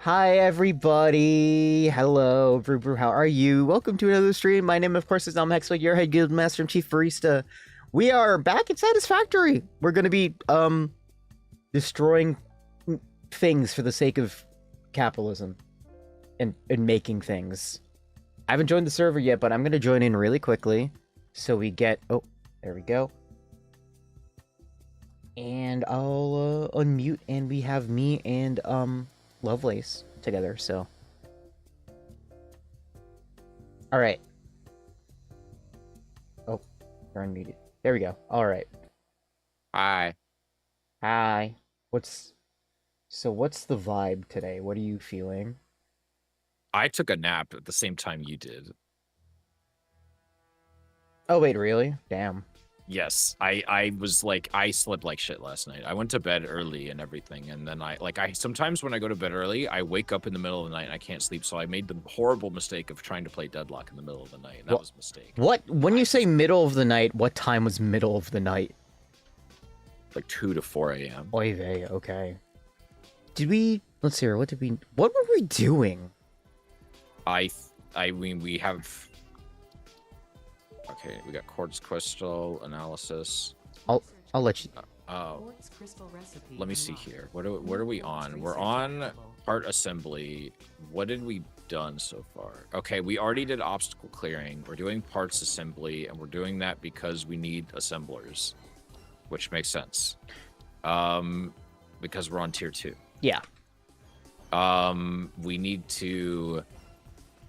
Hi everybody! Hello, Brew Brew, how are you? Welcome to another stream. My name, of course, is Nam Hexwell, your head guild master and chief barista. We are back at Satisfactory. We're gonna be, destroying things for the sake of capitalism and making things. I haven't joined the server yet, but I'm gonna join in really quickly so we get... Oh, there we go. And I'll, unmute, and we have me and, Lovelace together, so. Alright. Oh, you're unmuted. There we go. Alright. Hi. Hi. What's the vibe today? What are you feeling? I took a nap at the same time you did. Oh, wait, really? Damn. Yes, I was like, I slept like shit last night. I went to bed early and everything, and then I sometimes when I go to bed early, I wake up in the middle of the night and I can't sleep, so I made the horrible mistake of trying to play Deadlock in the middle of the night, and that was a mistake. What? When you say middle of the night, what time was middle of the night? Like 2 to 4 a.m. Oy vey, okay. Let's see here, what were we doing? I mean, we have... Okay, we got quartz crystal analysis. I'll let you... Let me see here. What are we on? We're on art assembly. What did we done so far? Okay, we already did obstacle clearing. We're doing parts assembly, and we're doing that because we need assemblers, which makes sense. Because we're on tier 2. Yeah. We need to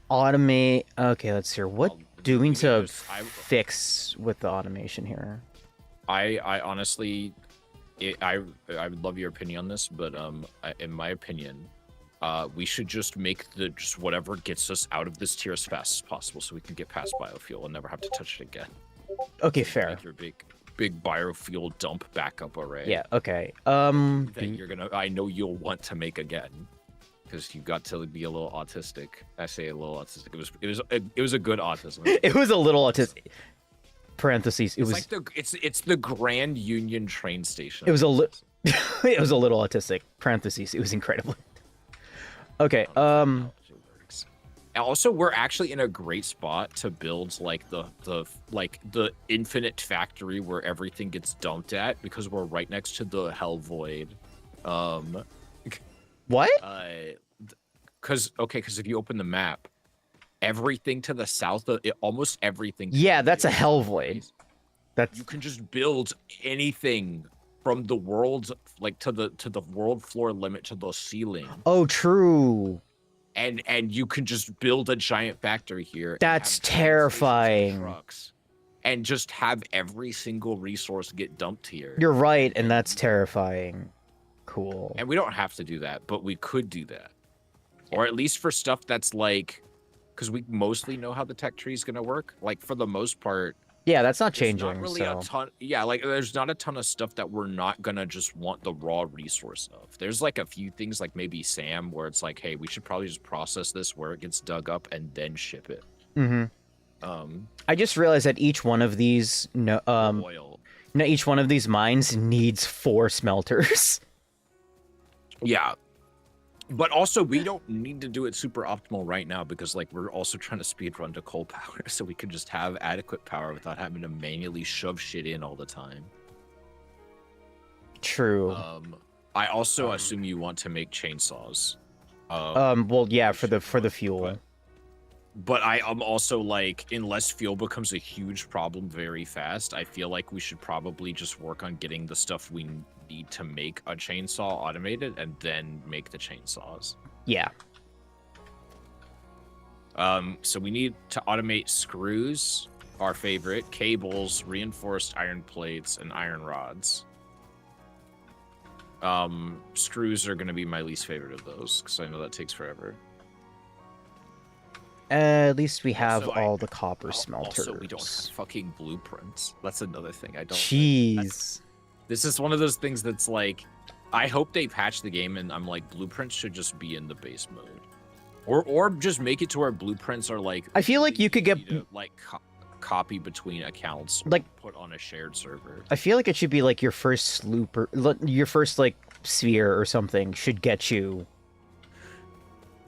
automate. Okay, let's hear what doing to fix with the automation here. I honestly, I would love your opinion on this, but in my opinion, we should just make just whatever gets us out of this tier as fast as possible, so we can get past biofuel and never have to touch it again. Okay, fair. Make your big biofuel dump backup array. Yeah. Okay. That you're gonna. I know you'll want to make again. Because you got to be a little autistic. I say a little autistic. It was a good autism. It was a little autistic. Parentheses. It was like it's the Grand Union train station. It was a it was a little autistic. Parentheses. It was incredible. Okay. Also, we're actually in a great spot to build like the infinite factory where everything gets dumped at, because we're right next to the Hell Void. What? Because if you open the map, everything to the south of it, almost everything. Yeah, that's a Hell Void. You can just build anything from the world's to the world floor limit to the ceiling. Oh, true. And you can just build a giant factory here. That's terrifying. Trucks, and just have every single resource get dumped here. You're right, and that's terrifying. Cool. And we don't have to do that, but we could do that. Or at least for stuff that's like, because we mostly know how the tech tree is going to work. Like, for the most part. Yeah, that's not changing. Not really a ton. Yeah, like, there's not a ton of stuff that we're not going to just want the raw resource of. There's like a few things, like maybe Sam, where it's like, hey, we should probably just process this where it gets dug up and then ship it. Mm-hmm. I just realized that each one of these, each one of these mines needs 4 smelters. Yeah, but also we don't need to do it super optimal right now, because like we're also trying to speed run to coal power, so we can just have adequate power without having to manually shove shit in all the time. True. I also assume you want to make chainsaws. Well, yeah, for the fuel. But I'm also like, unless fuel becomes a huge problem very fast, I feel like we should probably just work on getting the stuff we need to make a chainsaw automated, and then make the chainsaws. Yeah. So we need to automate screws, our favorite, cables, reinforced iron plates, and iron rods. Screws are going to be my least favorite of those, because I know that takes forever. At least we have all the copper smelters. Also, we don't have fucking blueprints. That's another thing I don't. Jeez. This is one of those things that's like, I hope they patch the game, and I'm like, blueprints should just be in the base mode, or just make it to where blueprints are like. I feel like you could get like copy between accounts, like put on a shared server. I feel like it should be like your first slooper, your first like sphere or something should get you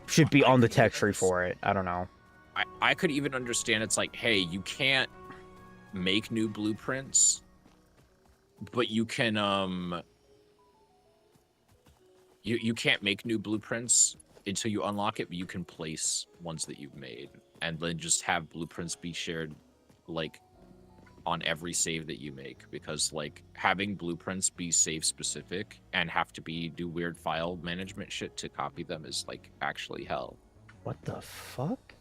should be I on the could even tech tree for it. I don't know. I could even understand it's like, hey, you can't make new blueprints, but you can you can't make new blueprints until you unlock it, but you can place ones that you've made and then just have blueprints be shared like on every save that you make, because like having blueprints be save specific and have to be do weird file management shit to copy them is like actually hell. What the fuck?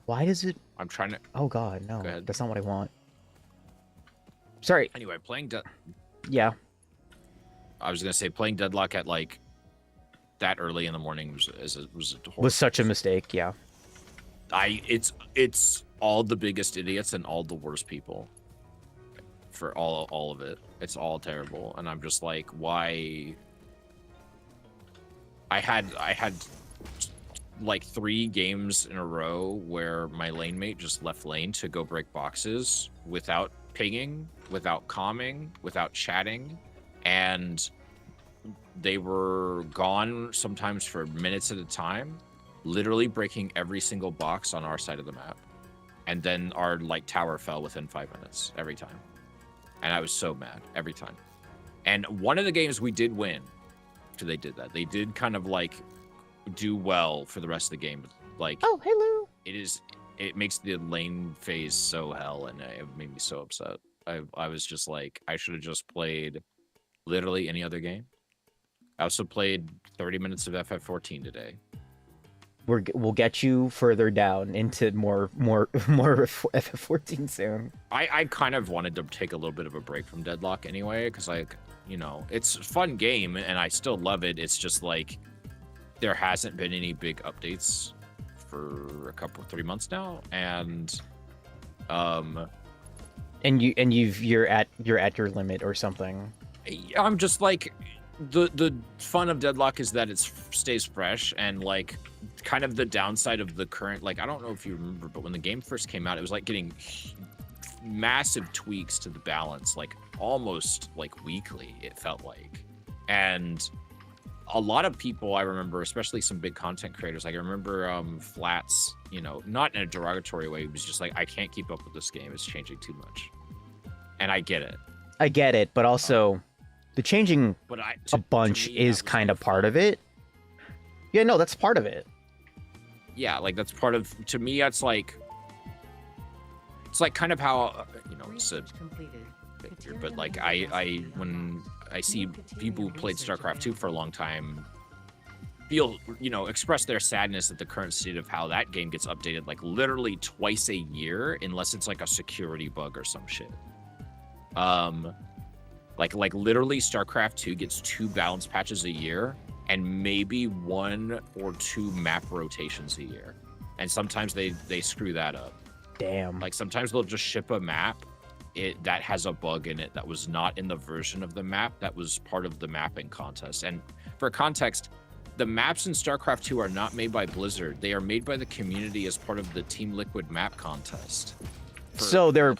Why does it? I'm trying to. Oh god, no. Go ahead. That's not what I want. Sorry. Anyway, Yeah. I was gonna say playing Deadlock at like that early in the morning Was such a mistake. Yeah. It's all the biggest idiots and all the worst people for all of it. It's all terrible, and I'm just like, why? I had like 3 games in a row where my lane mate just left lane to go break boxes without pinging, without calming, without chatting, and they were gone sometimes for minutes at a time, literally breaking every single box on our side of the map. And then our like tower fell within 5 minutes every time. And I was so mad every time. And one of the games we did win after they did that. They did kind of like do well for the rest of the game. Like, Oh, hello. it makes the lane phase so hell, and it made me so upset. I was just like, I should have just played literally any other game. I also played 30 minutes of FF14 today. We'll get you further down into more FF14 soon. I kind of wanted to take a little bit of a break from Deadlock anyway, because like, you know, it's a fun game and I still love it. It's just like there hasn't been any big updates for 3 months now, and you're at your limit or something. I'm just like, the fun of Deadlock is that it stays fresh, and like kind of the downside of the current, like, I don't know if you remember, but when the game first came out, it was like getting massive tweaks to the balance, like almost like weekly, it felt like. And a lot of people I remember, especially some big content creators, like I remember Flats, you know, not in a derogatory way, he was just like, I can't keep up with this game, it's changing too much. And I get it, but also the changing a bunch is kind of part of it. Yeah, no, that's part of it. Yeah, like that's part of, to me, it's like kind of how, you know, it's a figure, but like I when I see people who played StarCraft 2 for a long time feel, you know, express their sadness at the current state of how that game gets updated like literally twice a year, unless it's like a security bug or some shit. Like literally StarCraft 2 gets 2 balance patches a year and maybe 1 or 2 map rotations a year. And sometimes they screw that up. Damn. Like sometimes they'll just ship a map that has a bug in it that was not in the version of the map that was part of the mapping contest. And for context, the maps in StarCraft 2 are not made by Blizzard. They are made by the community as part of the Team Liquid map contest. So they're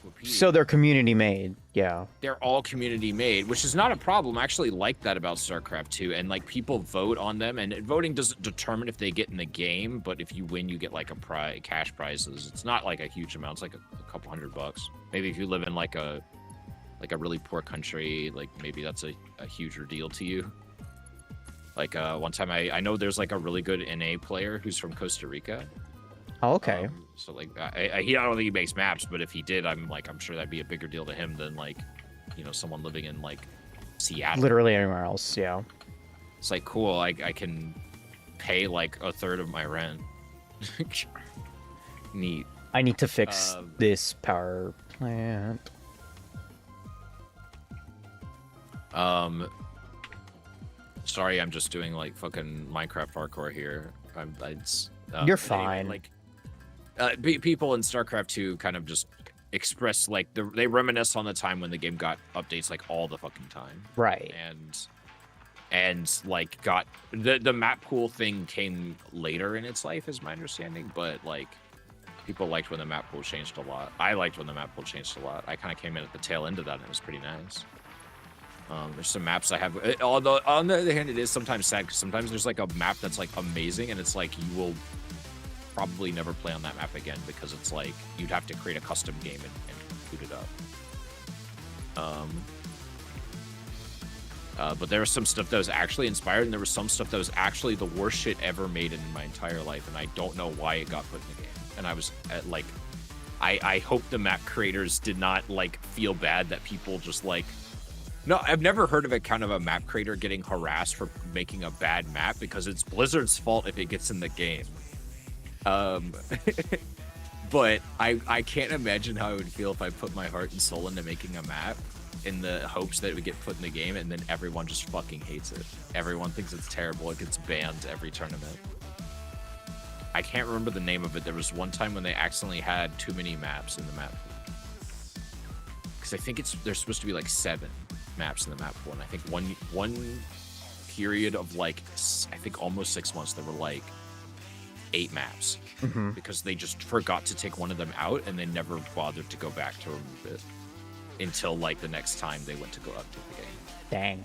community made. Yeah. They're all community made, which is not a problem. I actually like that about StarCraft 2, and like people vote on them, and voting doesn't determine if they get in the game, but if you win, you get like a cash prizes. It's not like a huge amount. It's like a couple $100. Maybe if you live in like a really poor country, like maybe that's a huger deal to you. Like one time I know there's like a really good NA player who's from Costa Rica. Oh, okay. So like I don't think he makes maps, but if he did, I'm sure that'd be a bigger deal to him than like, you know, someone living in like Seattle. Literally anywhere else, yeah. It's like cool. I can pay like a third of my rent. Neat. I need to fix this power plant. Sorry, I'm just doing like fucking Minecraft parkour here. You're fine. Like, people in StarCraft 2 kind of just express like they reminisce on the time when the game got updates like all the fucking time. Right. And like got the map pool thing came later in its life, is my understanding, but like people liked when the map pool changed a lot. I liked when the map pool changed a lot. I kind of came in at the tail end of that, and it was pretty nice. There's some maps I have. Although on the other hand, it is sometimes sad because sometimes there's like a map that's like amazing, and it's like you will probably never play on that map again because it's like you'd have to create a custom game and boot it up. But there was some stuff that was actually inspired, and there was some stuff that was actually the worst shit ever made in my entire life, and I don't know why it got put in the game. And I was like, I hope the map creators did not like feel bad that people just like. No, I've never heard of a kind of a map creator getting harassed for making a bad map because it's Blizzard's fault if it gets in the game. But I can't imagine how I would feel if I put my heart and soul into making a map in the hopes that it would get put in the game and then everyone just fucking hates it. Everyone thinks it's terrible. It gets banned every tournament. I can't remember the name of it. There was one time when they accidentally had too many maps in the map. Because I think there's supposed to be like 7 maps in the map pool, and I think one period of like I think almost 6 months there were like 8 maps because they just forgot to take one of them out and they never bothered to go back to remove it until like the next time they went to go update the game. Dang.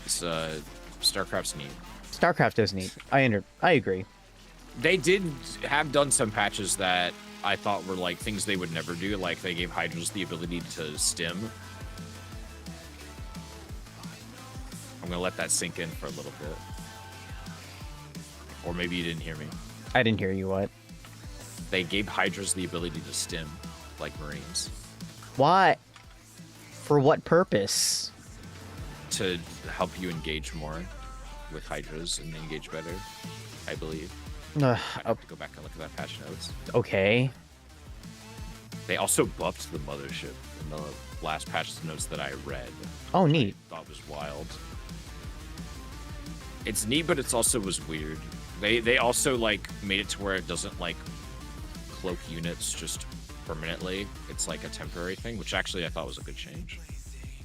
It's StarCraft's neat. StarCraft is neat. I agree. They did have done some patches that I thought were like things they would never do. Like they gave Hydras the ability to stim. I'm gonna let that sink in for a little bit. Or maybe you didn't hear me. I didn't hear you. What? They gave Hydras the ability to stim, like Marines. Why? For what purpose? To help you engage more with Hydras and engage better, I believe. I have to go back and look at that patch notes. Okay. They also buffed the mothership in the last patch notes that I read. Oh, neat. I thought was wild. It's neat, but it's also was weird. They also like made it to where it doesn't like cloak units just permanently. It's like a temporary thing, which actually I thought was a good change.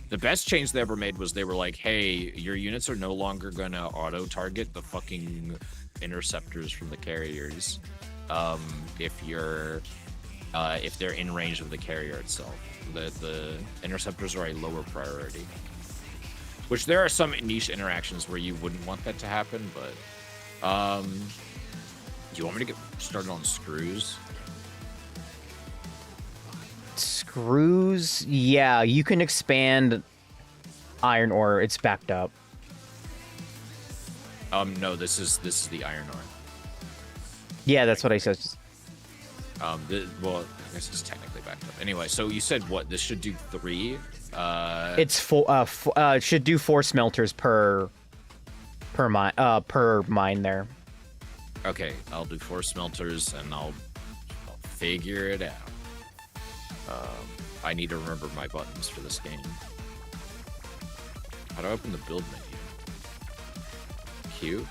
The best change they ever made was they were like, hey, your units are no longer gonna auto target the fucking interceptors from the carriers if they're in range of the carrier itself. The interceptors are a lower priority, which there are some niche interactions where you wouldn't want that to happen, but do you want me to get started on screws? Screws? Yeah, you can expand iron ore. It's backed up. No, this is the iron ore. Yeah, that's what I said. Well, I guess it's technically backed up. Anyway, so you said what? This should do 3. It's 4. It should do 4 smelters per mine there. Okay, I'll do 4 smelters and I'll figure it out. I need to remember my buttons for this game. How do I open the build menu? Q.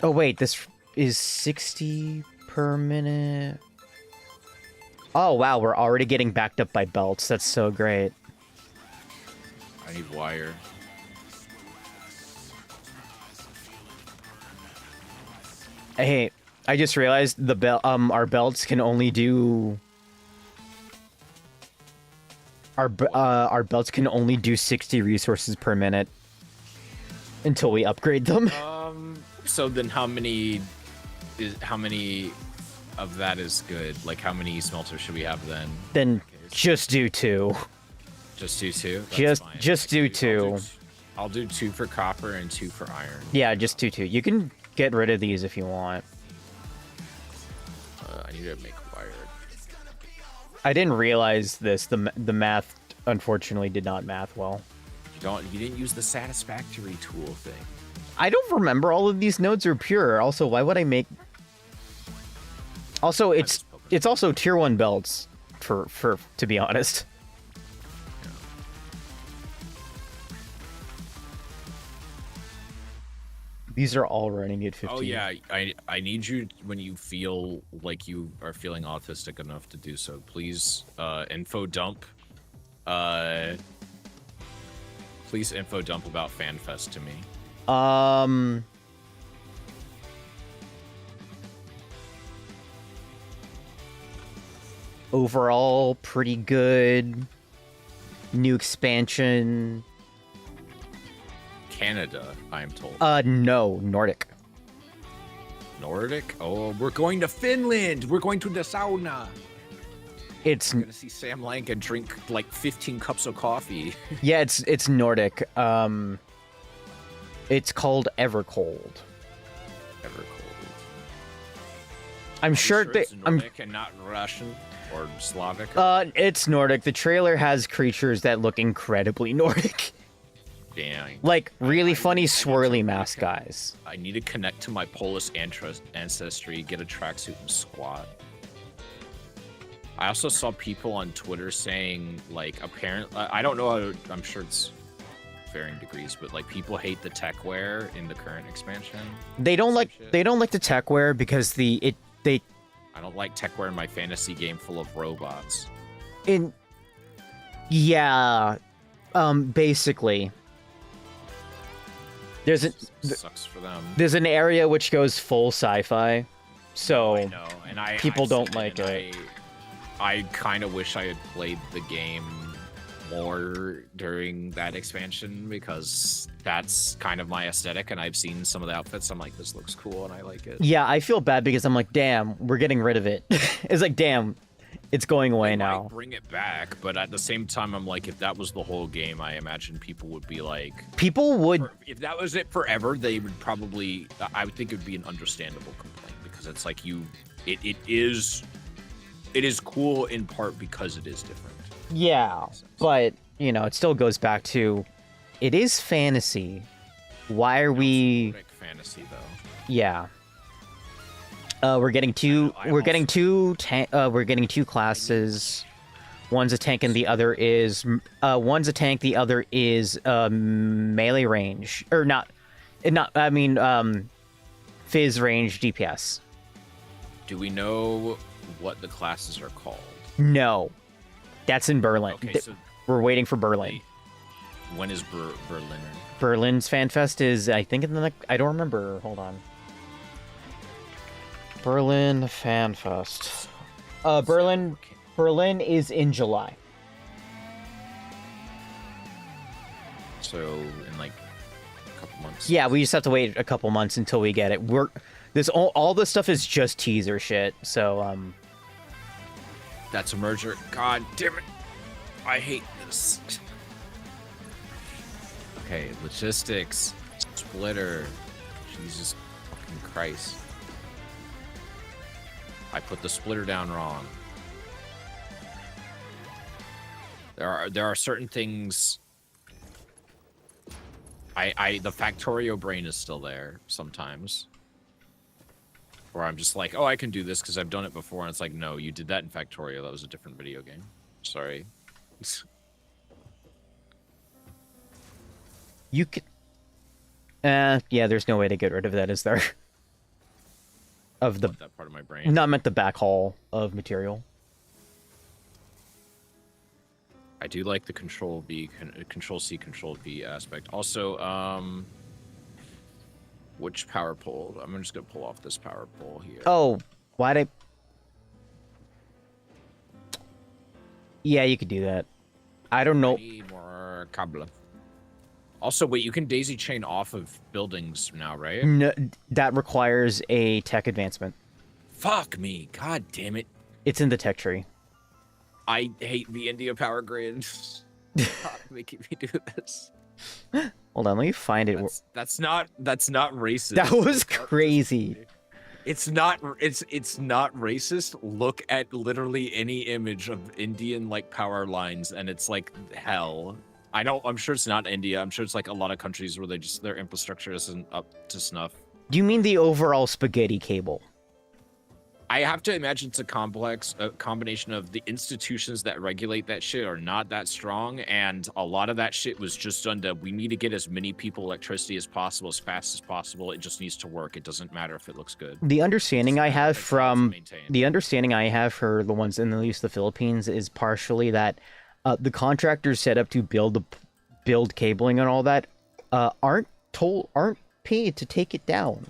Oh wait, this is 60 per minute. Oh wow, we're already getting backed up by belts. That's so great. I need wire. Hey, I just realized our belts can only do our belts can only do 60 resources per minute until we upgrade them. So then how many of that is good? Like how many smelters should we have then? Then just do 2. Just do 2? That's fine. Just do 2. I'll do 2 for copper and 2 for iron. Yeah, just do 2. You can get rid of these if you want. I need to make wire. I didn't realize this. The math unfortunately did not math well. You didn't use the Satisfactory tool thing. I don't remember all of these nodes are pure. Also, why would I make? Also, it's also tier 1 belts for to be honest. Yeah. These are all running at 15. Oh yeah, I need you when you feel like you are feeling autistic enough to do so. Please info dump. Please info dump about FanFest to me. overall pretty good. New expansion. Canada, I'm told. No, Nordic. Nordic? Oh, we're going to Finland. We're going to the sauna. It's We're gonna see Sam Lank and drink like 15 cups of coffee. yeah, it's Nordic. It's called Evercold. Evercold. I'm sure it's Nordic and not Russian or Slavic. It's Nordic. The trailer has creatures that look incredibly Nordic. Dang. Like really funny swirly mask guys. I need to connect to my Polish ancestry, get a tracksuit and squat. I also saw people on Twitter saying, like, apparently, I don't know, I'm sure it's varying degrees, but like people hate the techware in the current expansion. They don't like the techware because I don't like techware in my fantasy game full of robots. Basically. Sucks for them. There's an area which goes full sci-fi, so I know, and people don't like it. I kind of wish I had played the game more during that expansion because that's kind of my aesthetic, and I've seen some of the outfits. I'm like, this looks cool, and I like it. Yeah, I feel bad because I'm like, damn, we're getting rid of it. It's like, damn, it's going away now. Might bring it back, but at the same time, I'm like, if that was the whole game, I imagine people would be like, if that was it forever, they would probably, I would think it would be an understandable complaint because it's like it is cool in part because it is different. Yeah, but you know, it still goes back to, it is fantasy. Why are we? Fantasy though. Yeah. We're getting two classes. One's a tank and the other is melee range or not. I mean, fizz range DPS. Do we know what the classes are called? No, that's in Berlin. Okay, so we're waiting for Berlin. When is Berlin? Berlin's FanFest is, I think, I don't remember. Hold on. Berlin FanFest. Berlin is in July. So in like a couple months. Yeah, we just have to wait a couple months until we get it. All this stuff is just teaser shit. So that's a merger. God damn it! I hate this. Okay, logistics, splitter. Jesus fucking Christ! I put the splitter down wrong. There are certain things. The Factorio brain is still there sometimes. Where I'm just like, oh, I can do this because I've done it before, and it's like, no, you did that in Factorio. That was a different video game. Sorry. You could. Yeah, there's no way to get rid of that, is there? Of the that part of my brain. Not meant the backhaul of material. I do like the Control C, Control V aspect. Also, which power pole? I'm just gonna pull off this power pole here. Oh, why'd I? Yeah, you could do that. I don't know. I need more cable. Also, wait, you can daisy chain off of buildings now, right? No, that requires a tech advancement. Fuck me. God damn it. It's in the tech tree. I hate the India power grid. Stop making me do this. Hold on, let me find it. That's not racist. That was crazy. It's not racist. Look at literally any image of Indian like power lines and it's like hell. I'm sure it's not India. I'm sure it's like a lot of countries where their infrastructure isn't up to snuff. Do you mean the overall spaghetti cable? I have to imagine it's a combination of the institutions that regulate that shit are not that strong, and a lot of that shit was just done to, we need to get as many people electricity as possible, as fast as possible. It just needs to work. It doesn't matter if it looks good. The understanding I have for the ones in at least the Philippines is partially that the contractors set up to build cabling and all that aren't paid to take it down.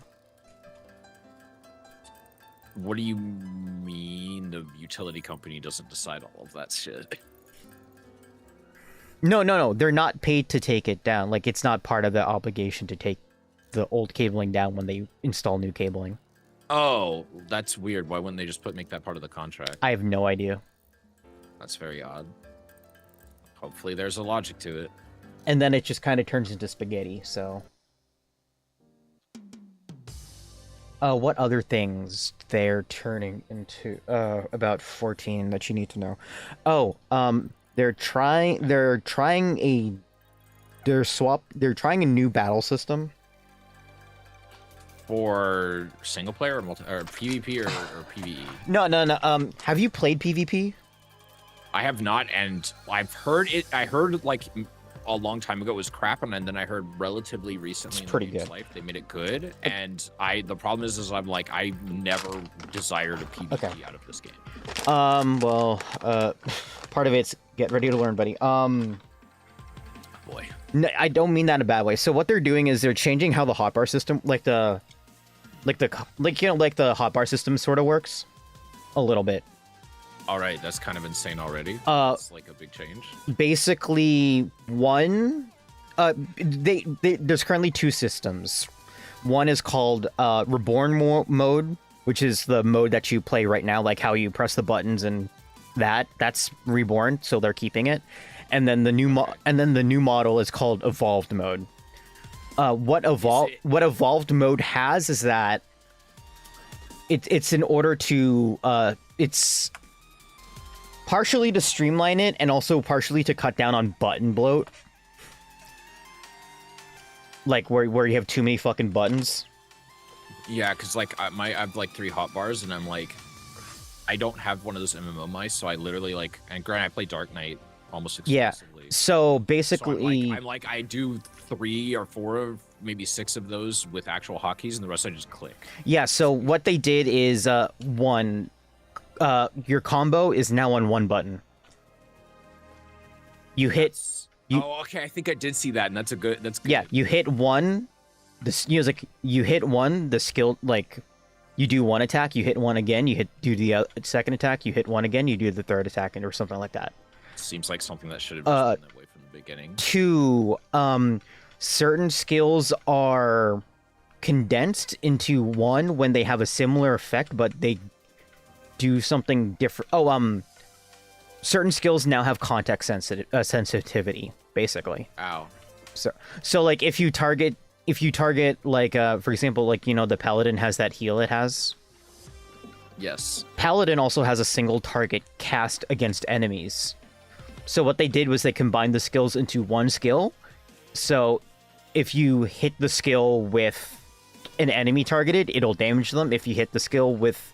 What do you mean the utility company doesn't decide all of that shit? No. They're not paid to take it down. Like, it's not part of the obligation to take the old cabling down when they install new cabling. Oh, that's weird. Why wouldn't they just make that part of the contract? I have no idea. That's very odd. Hopefully there's a logic to it. And then it just kind of turns into spaghetti, so... what other things they're turning into, about 14 that you need to know? Oh, they're trying a new battle system. For single player or PvP or PvE? No. Have you played PvP? I have not, and I've heard it. I heard like a long time ago it was crap, and then I heard relatively recently it's pretty in the good. Life they made it good. And the problem is I'm like I never desired a PvP out of this game. Well, part of it's get ready to learn, buddy. Boy. No, I don't mean that in a bad way. So what they're doing is they're changing how the hotbar system, like the hotbar system sort of works, a little bit. All right, that's kind of insane already. It's like a big change. Basically, there's currently two systems. One is called Reborn mode, which is the mode that you play right now, like how you press the buttons and that's Reborn, so they're keeping it. And then the new model is called Evolved mode. What Evolved mode has is that it's in order to it's partially to streamline it and also partially to cut down on button bloat. Like where you have too many fucking buttons. Yeah, because like I have like 3 hotbars, and I'm like, I don't have one of those MMO mice, so I literally like, and granted I play Dark Knight almost exclusively. Yeah. So basically, I'm like I do 3 or 4 of maybe 6 of those with actual hotkeys, and the rest I just click. Yeah. So what they did is your combo is now on one button. You hit. Oh, okay. I think I did see that, and that's good. Yeah, you hit one. You hit one. The skill, like, you do one attack. You hit one again. You do the second attack. You hit one again. You do the third attack, or something like that. Seems like something that should have been done that way from the beginning. 2, certain skills are condensed into one when they have a similar effect, but they do something different. Oh, certain skills now have context sensitivity, basically. Ow. So like if you target like for example, like, you know, the paladin has that heal it has. Yes. Paladin also has a single target cast against enemies. So what they did was they combined the skills into one skill. So if you hit the skill with an enemy targeted, it'll damage them. If you hit the skill with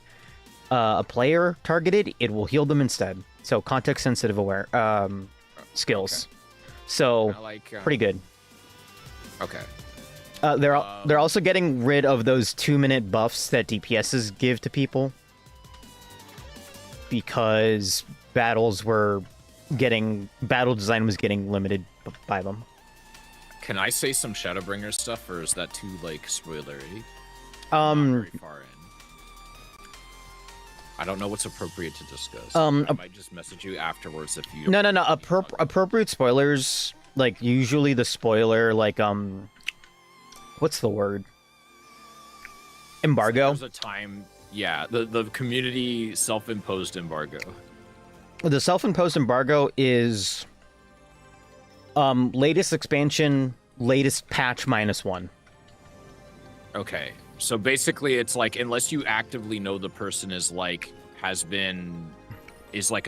a player targeted, it will heal them instead. So context sensitive skills. Okay. So pretty good. Okay. They're also getting rid of those 2-minute buffs that DPSs give to people, because battle design was getting limited by them. Can I say some Shadowbringer stuff, or is that too like spoilery? Not very far in. I don't know what's appropriate to discuss. I might just message you afterwards if you. No. Appropriate spoilers, like usually the spoiler, like what's the word? Embargo. So there's a time, yeah. The community self-imposed embargo. The self-imposed embargo is latest expansion, latest patch -1. Okay. So basically, it's like unless you actively know the person is like a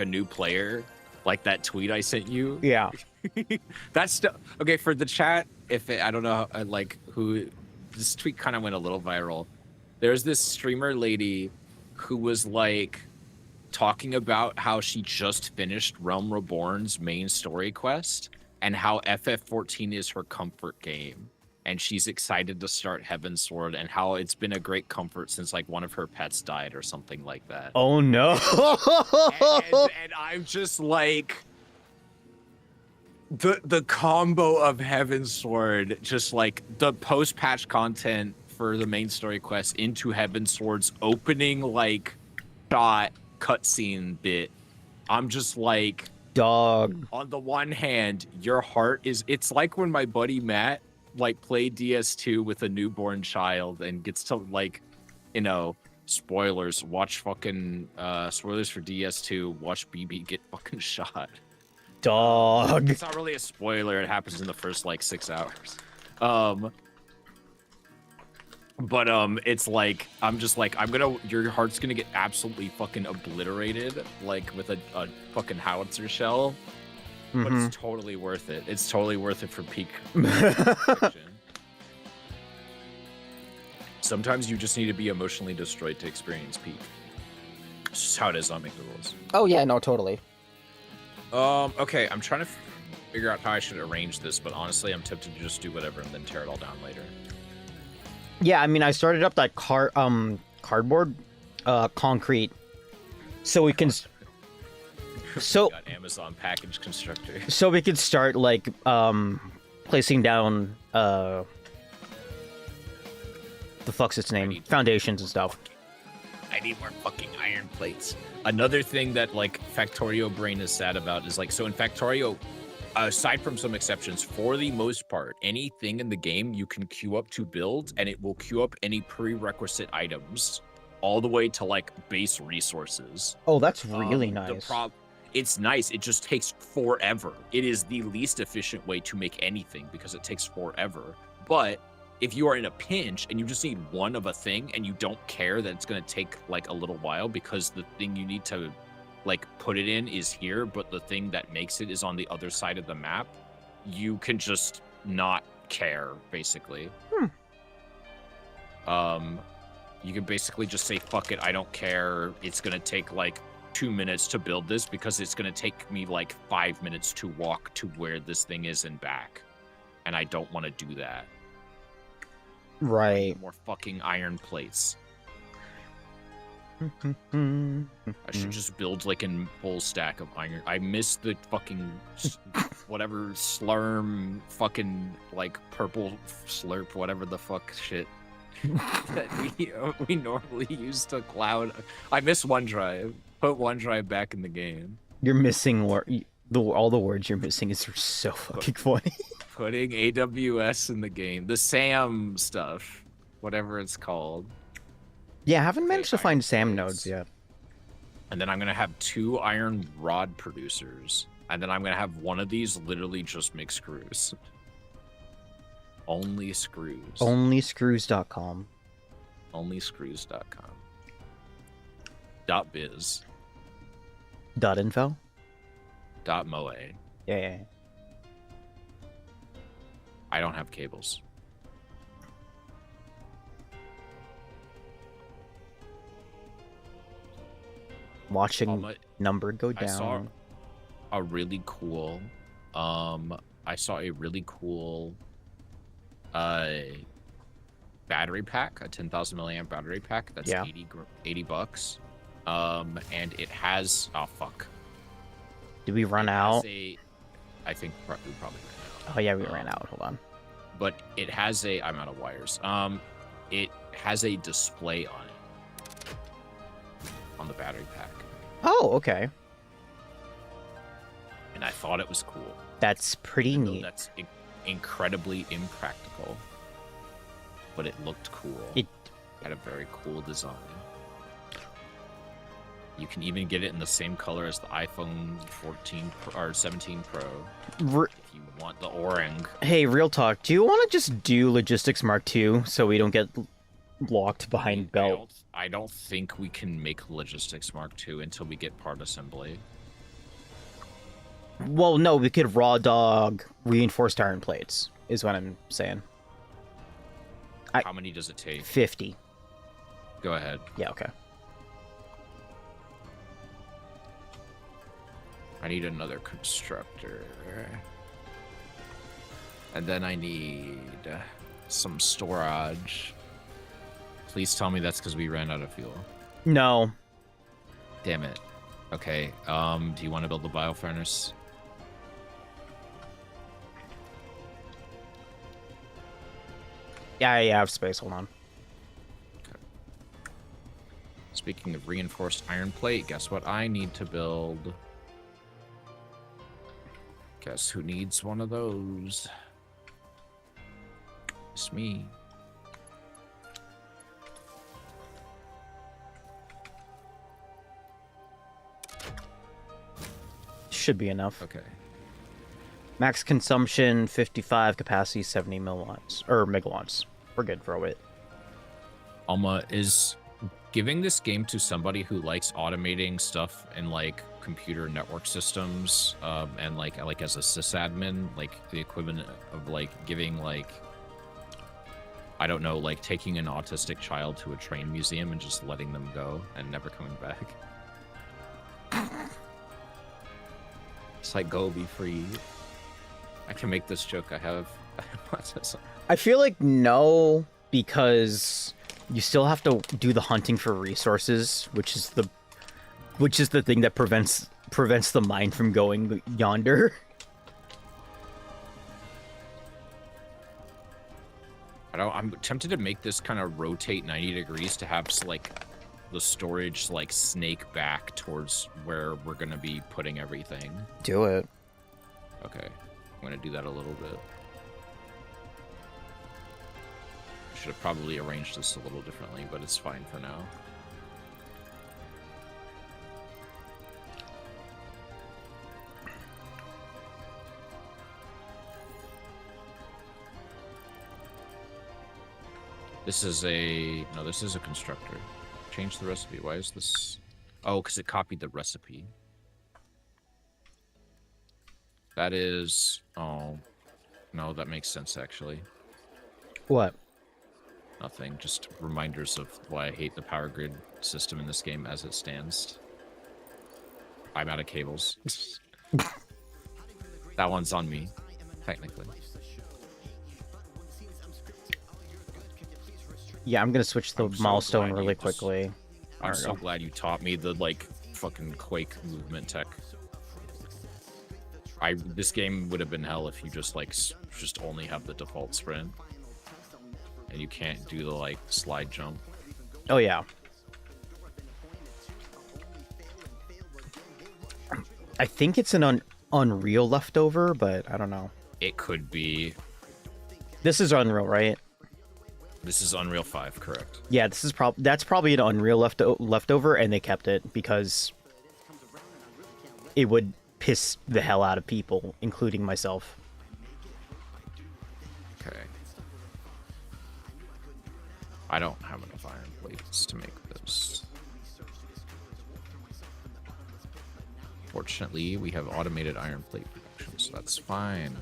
new player, like that tweet I sent you. Yeah. That's okay for the chat. I don't know, like who this tweet kind of went a little viral. There's this streamer lady who was like talking about how she just finished Realm Reborn's main story quest and how FF14 is her comfort game. And she's excited to start Heavensward, and how it's been a great comfort since like one of her pets died or something like that. Oh no! and I'm just like, the combo of Heavensward, just like the post-patch content for the main story quest into Heaven Sword's opening like shot cutscene bit, I'm just like, dog. on the one hand, your heart is, it's like when my buddy Matt like played DS2 with a newborn child and gets to like, you know, spoilers, watch fucking spoilers for DS2, watch BB get fucking shot. Dog. It's not really a spoiler, it happens in the first like 6 hours. But it's like, I'm just like, your heart's gonna get absolutely fucking obliterated, like with a fucking howitzer shell. But it's totally worth it. It's totally worth it for peak fiction. Sometimes you just need to be emotionally destroyed to experience peak. It's just how it is, I'll make the rules. Oh yeah, no, totally. Okay, I'm trying to figure out how I should arrange this, but honestly, I'm tempted to just do whatever and then tear it all down later. Yeah, I mean, I started up that cardboard, concrete, so we can. So got Amazon package constructor. So we could start like placing down the fuck's its name, foundations and stuff. I need more fucking iron plates. Another thing that like Factorio brain is sad about is like, so in Factorio, aside from some exceptions, for the most part, anything in the game you can queue up to build, and it will queue up any prerequisite items all the way to like base resources. Oh, that's really nice. It's nice. It just takes forever. It is the least efficient way to make anything because it takes forever. But if you are in a pinch and you just need one of a thing and you don't care that it's going to take like a little while because the thing you need to like put it in is here, but the thing that makes it is on the other side of the map, you can just not care, basically. You can basically just say, fuck it, I don't care. It's going to take like 2 minutes to build this because it's going to take me like 5 minutes to walk to where this thing is and back. And I don't want to do that. Right. More fucking iron plates. I should just build like a full stack of iron. I miss the fucking whatever slurm fucking like purple slurp, whatever the fuck shit that we normally use to cloud. I miss OneDrive. Put OneDrive back in the game. You're missing all the words you're missing is so fucking funny. Putting AWS in the game. The SAM stuff. Whatever it's called. Yeah, I haven't managed to find SAM nodes yet. And then I'm going to have 2 iron rod producers. And then I'm going to have one of these literally just make screws. Only screws. Onlyscrews.com. Onlyscrews.com. .biz. .info. .moe. Yeah. I don't have cables. Watching number go down. I saw a really cool battery pack, a 10,000 milliamp battery pack. That's $80. And it has, oh fuck. Did we run out? I think we probably ran out. Oh yeah, we ran out. Hold on. But it has I'm out of wires. It has a display on it. On the battery pack. Oh, okay. And I thought it was cool. That's pretty neat. That's incredibly impractical. But it looked cool. It had a very cool design. You can even get it in the same color as the iPhone 14 or 17 Pro. If you want the orange. Hey, real talk. Do you want to just do Logistics Mark II so we don't get locked behind belt? I don't think we can make Logistics Mark II until we get part assembly. Well, no, we could raw dog reinforced iron plates, is what I'm saying. How many does it take? 50. Go ahead. Yeah, okay. I need another constructor. And then I need some storage. Please tell me that's because we ran out of fuel. No. Damn it. Okay, do you want to build the biofurnace? Yeah, I have space. Hold on. Speaking of reinforced iron plate, guess what I need to build? Guess who needs one of those? It's me. Should be enough. Okay. Max consumption 55, capacity 70 milliwatts or megawatts. We're good for it. Alma, is giving this game to somebody who likes automating stuff in like computer network systems and like as a sysadmin, like the equivalent of like giving like, I don't know, like taking an autistic child to a train museum and just letting them go and never coming back. It's like, go be free. I can make this joke. I have. I feel like no, because you still have to do the hunting for resources, which is the thing that prevents the mind from going yonder. I'm tempted to make this kind of rotate 90 degrees to have like the storage like snake back towards where we're gonna be putting everything. Do it. Okay, I'm gonna do that a little bit. Should have probably arranged this a little differently, but it's fine for now. This is a... No, this is a constructor. Change the recipe. Why is this... Oh, because it copied the recipe. That is... Oh. No, that makes sense, actually. What? Nothing. Just reminders of why I hate the power grid system in this game as it stands. I'm out of cables. That one's on me, technically. Yeah, I'm gonna switch the milestone really quickly. I'm so glad you taught me the like fucking Quake movement tech. This game would have been hell if you just like just only have the default sprint and you can't do the like slide jump. Oh yeah. I think it's an Unreal leftover, but I don't know. It could be. This is Unreal, right? This is Unreal 5, correct? Yeah, this is that's probably an Unreal leftover, and they kept it because it would piss the hell out of people, including myself. Okay. I don't have enough iron plates to make this. Fortunately, we have automated iron plate production, so that's fine.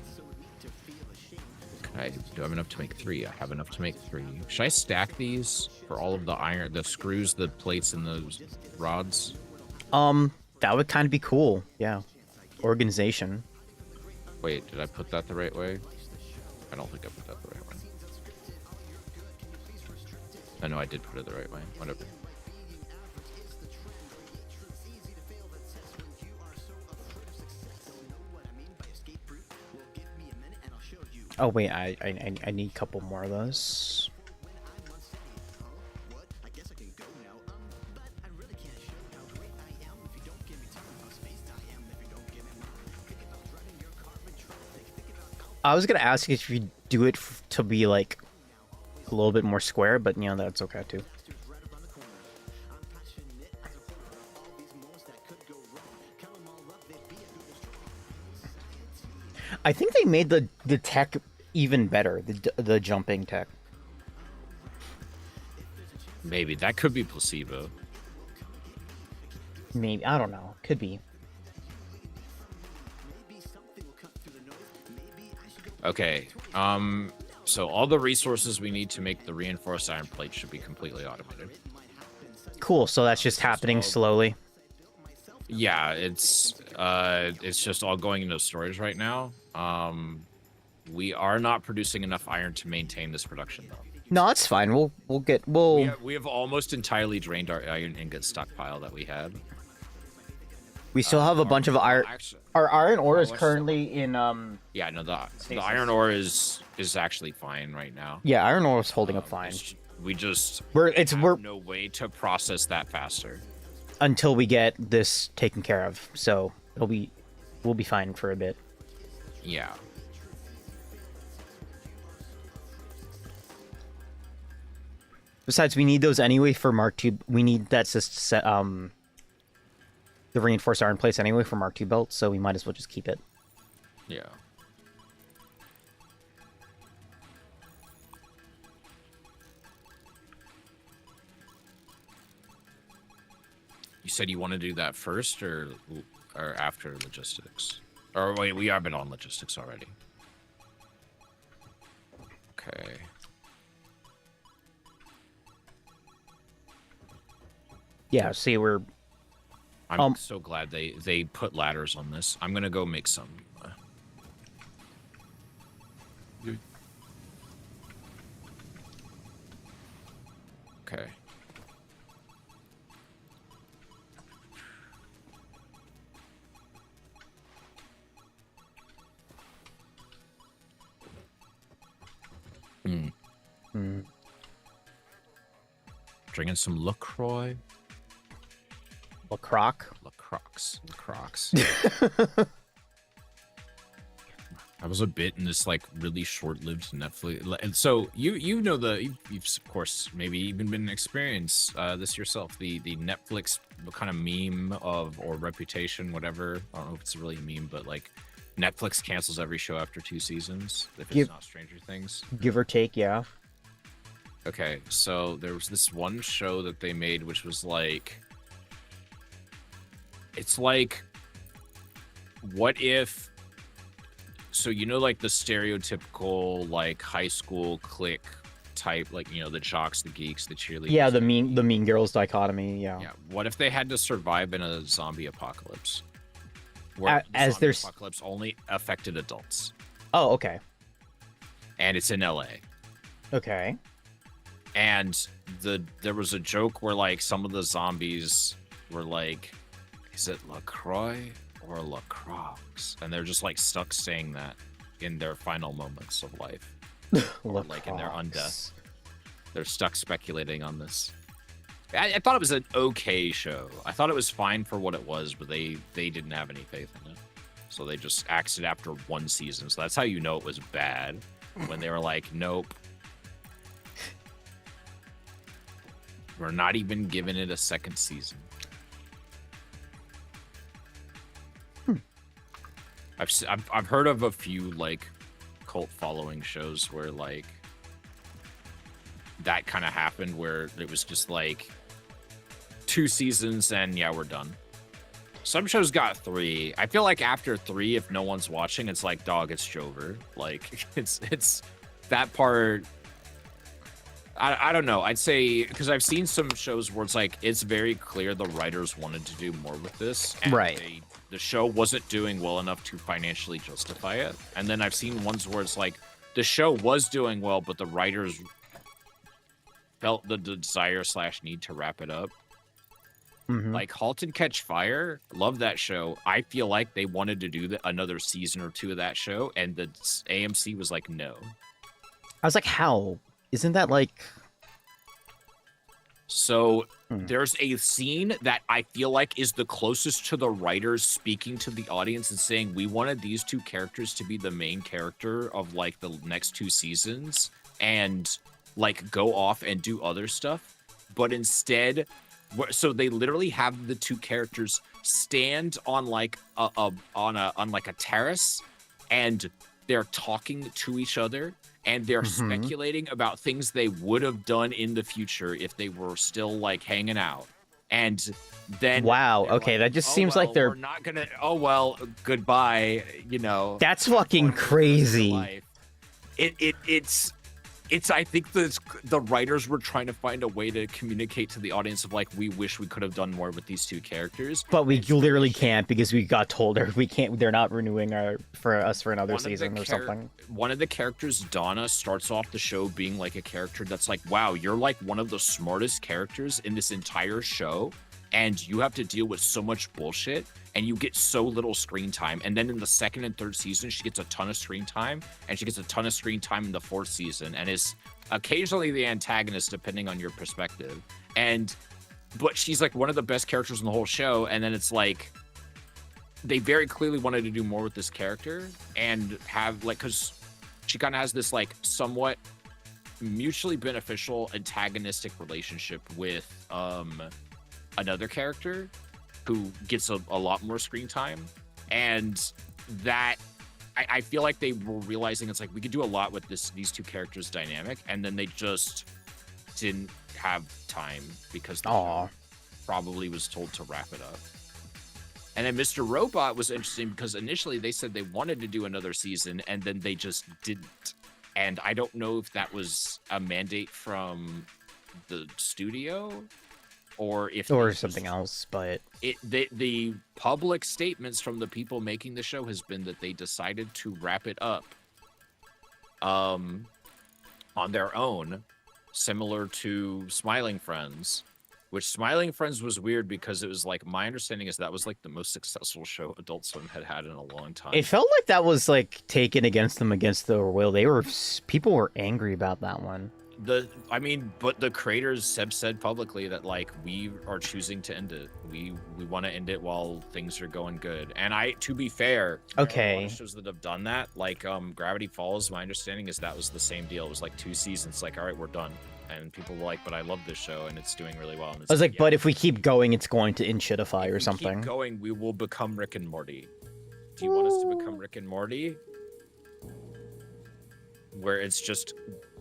Do I have enough to make 3? I have enough to make 3. Should I stack these for all of the iron, the screws, the plates, and those rods? That would kind of be cool. Yeah. Organization. Wait, did I put that the right way? I don't think I put that the right way. I know I did put it the right way. Whatever. Oh wait, I need a couple more of those. I was gonna ask if you do it to be like a little bit more square, but you know that's okay too. I think they made the tech even better, the jumping tech. Maybe that could be placebo. Maybe, I don't know. Could be. Okay. So all the resources we need to make the reinforced iron plate should be completely automated. Cool. So that's just happening slowly. Yeah, it's just all going into storage right now. We are not producing enough iron to maintain this production though. No, it's fine. We have almost entirely drained our iron ingot stockpile that we had. We still have a bunch of iron. Our iron ore is currently in Yeah, no, the iron ore is actually fine right now. Yeah, iron ore is holding up fine. We just we're no way to process that faster. until we get this taken care of. So we'll be fine for a bit. Yeah. Besides, we need those anyway for Mark II. We need that the reinforced R in place anyway for Mark II belts, so we might as well just keep it. Yeah. You said you want to do that first or after logistics? Or wait, we have been on logistics already. Okay. Yeah, see, I'm so glad they put ladders on this. I'm gonna go make some. Okay. Drinking some LaCroix. LaCroix. I was a bit in this like really short-lived Netflix, and so you know you've of course maybe even been experienced this yourself, the Netflix kind of meme of, or reputation, whatever. I don't know if it's really a meme, but like Netflix cancels every show after 2 seasons if it's not Stranger Things. Give or take, yeah. Okay, so there was this one show that they made which was like, it's like, what if, so you know, like the stereotypical like high school clique type, like, you know, the jocks, the geeks, the cheerleaders. Yeah, the mean girls dichotomy. Yeah. Yeah. What if they had to survive in a zombie apocalypse? Where as there's apocalypse only affected adults. Oh, okay. And it's in LA. Okay. And there was a joke where like some of the zombies were like, is it LaCroix or LaCroix? And they're just like stuck saying that in their final moments of life. Or like in their undeath. They're stuck speculating on this. I thought it was an okay show. I thought it was fine for what it was, but they didn't have any faith in it. So they just axed it after 1 season. So that's how you know it was bad. When they were like, nope. We're not even giving it a 2nd season. I've heard of a few like cult following shows where like that kind of happened, where it was just like 2 seasons and yeah, we're done. Some shows got 3. I feel like after 3, if no one's watching, it's like, dog, it's Jover. Like it's that part. I don't know. I'd say, because I've seen some shows where it's like, it's very clear the writers wanted to do more with this. And right. The show wasn't doing well enough to financially justify it. And then I've seen ones where it's like, the show was doing well, but the writers felt the desire/need to wrap it up. Mm-hmm. Like Halt and Catch Fire, love that show. I feel like they wanted to do another season or 2 of that show, and the AMC was like, no. I was like, how? Isn't that like... So there's a scene that I feel like is the closest to the writers speaking to the audience and saying, we wanted these 2 characters to be the main character of like the next 2 seasons and like go off and do other stuff. But instead, so they literally have the 2 characters stand on like on a terrace, and they're talking to each other. And they're speculating about things they would have done in the future if they were still like hanging out. And then wow, okay, like, that just seems like they're we're not gonna. Oh well, goodbye. You know, that's fucking crazy. It's. I think the writers were trying to find a way to communicate to the audience of like, we wish we could have done more with these 2 characters, but we literally can't, because we got told we can't. They're not renewing for another season or something. One of the characters, Donna, starts off the show being like a character that's like, wow, you're like one of the smartest characters in this entire show, and you have to deal with so much bullshit, and you get so little screen time. And then in the second and third season, she gets a ton of screen time, and she gets a ton of screen time in the fourth season, and is occasionally the antagonist, depending on your perspective. But she's like one of the best characters in the whole show, and then it's like they very clearly wanted to do more with this character and have like, because she kind of has this like somewhat mutually beneficial antagonistic relationship with another character who gets a lot more screen time, and that I feel like they were realizing it's like we could do a lot with these two characters dynamic, and then they just didn't have time because the show probably was told to wrap it up. And then Mr. Robot was interesting because initially they said they wanted to do another season, and then they just didn't. And I don't know if that was a mandate from the studio or if something else, but the public statements from the people making the show has been that they decided to wrap it up on their own, similar to Smiling Friends, which Smiling Friends was weird because it was like, my understanding is that was like the most successful show Adult Swim had in a long time. It felt like that was like taken against them against their will. People were angry about that one. But the creators have said publicly that like, we are choosing to end it. We want to end it while things are going good. And to be fair, there are a lot of shows that have done that. Like Gravity Falls, my understanding is that was the same deal. It was like 2 seasons. Like, all right, we're done. And people were like, but I love this show and it's doing really well. And I was like, but if we keep going, it's going to inshitify or something. If we keep going, we will become Rick and Morty. Do you want us to become Rick and Morty? Where it's just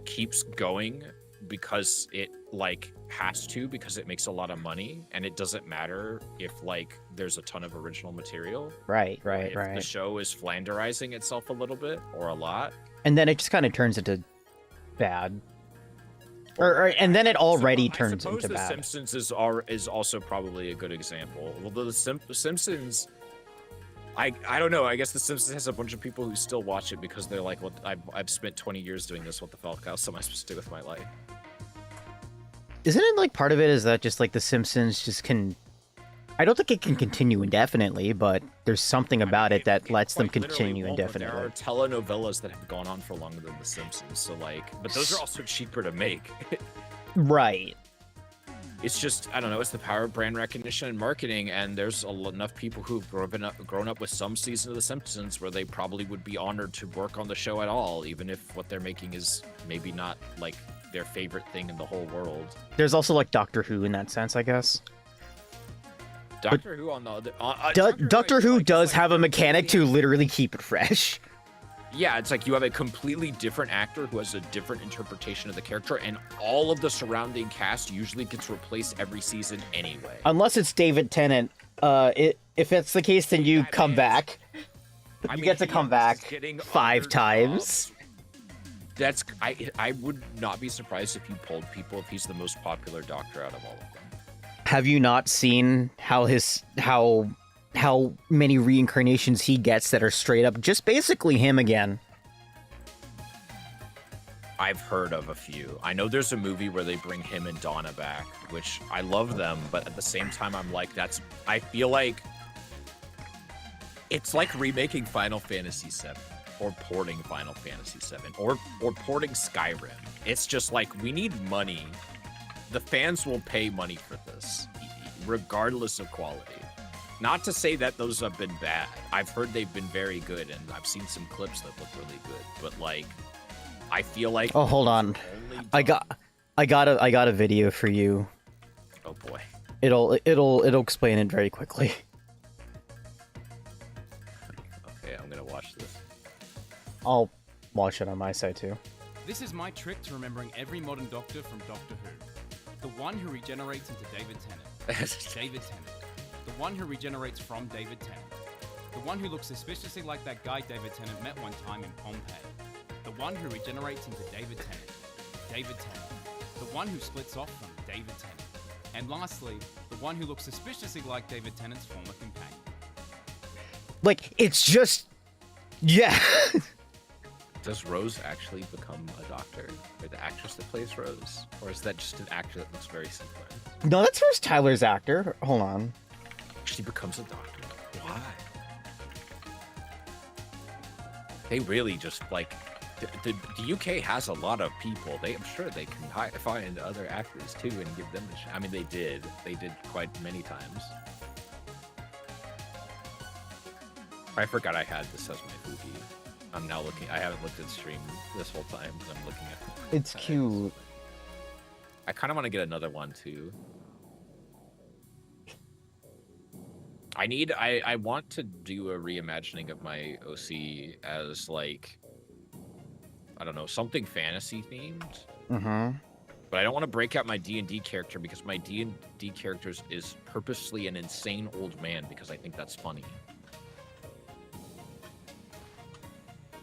keeps going because it like has to, because it makes a lot of money, and it doesn't matter if like there's a ton of original material. Right. The show is flanderizing itself a little bit or a lot, and then it just kind of turns into bad. And then it already turns into bad. The Simpsons is also probably a good example. Although the Simpsons, I don't know. I guess the Simpsons has a bunch of people who still watch it because they're like, "Well, I've spent 20 years doing this. What the fuck else am I supposed to do with my life?" Isn't it like part of it is that just like the Simpsons just can? I don't think it can continue indefinitely, but there's something about it that lets them continue indefinitely. There are telenovelas that have gone on for longer than The Simpsons, so like, but those are also cheaper to make. Right. It's just, I don't know, it's the power of brand recognition and marketing, and there's enough people who've grown up with some season of The Simpsons where they probably would be honored to work on the show at all, even if what they're making is maybe not like their favorite thing in the whole world. There's also like Doctor Who in that sense, I guess. Doctor Who on the other... Doctor Who does have a mechanic to literally keep it fresh. Yeah, it's like you have a completely different actor who has a different interpretation of the character, and all of the surrounding cast usually gets replaced every season anyway. Unless it's David Tennant. If that's the case, then you come back. You get to come back 5 times. That's I would not be surprised if you polled people if he's the most popular Doctor out of all of them. Have you not seen how many reincarnations he gets that are straight up just basically him again? I've heard of a few. I know there's a movie where they bring him and Donna back, which I love them, but at the same time I'm like, I feel like it's like remaking Final Fantasy VII or porting Final Fantasy VII or porting Skyrim. It's just like, we need money. The fans will pay money for this, regardless of quality. Not to say that those have been bad. I've heard they've been very good, and I've seen some clips that look really good. But like, I feel like... Oh, hold on. I got a video for you. Oh boy. It'll explain it very quickly. Okay, I'm gonna watch this. I'll watch it on my side too. This is my trick to remembering every modern Doctor from Doctor Who. The one who regenerates into David Tennant. David Tennant. The one who regenerates from David Tennant. The one who looks suspiciously like that guy David Tennant met one time in Pompeii. The one who regenerates into David Tennant. David Tennant. The one who splits off from David Tennant. And lastly, the one who looks suspiciously like David Tennant's former companion. Like, it's just... Yeah. Does Rose actually become a doctor? Or the actress that plays Rose? Or is that just an actor that looks very similar? No, that's Rose Tyler's actor. Hold on. She becomes a doctor. Why? They really just like the UK has a lot of people. I'm sure they can find other actors too and give them a shot. I mean, they did quite many times. I forgot I had this as my movie. I'm now looking. I haven't looked at stream this whole time, but I'm looking at. It's cute. I kind of want to get another one too. I want to do a reimagining of my OC as like, I don't know, something fantasy themed. Mm-hmm. But I don't want to break out my D&D character because my D&D character is purposely an insane old man because I think that's funny.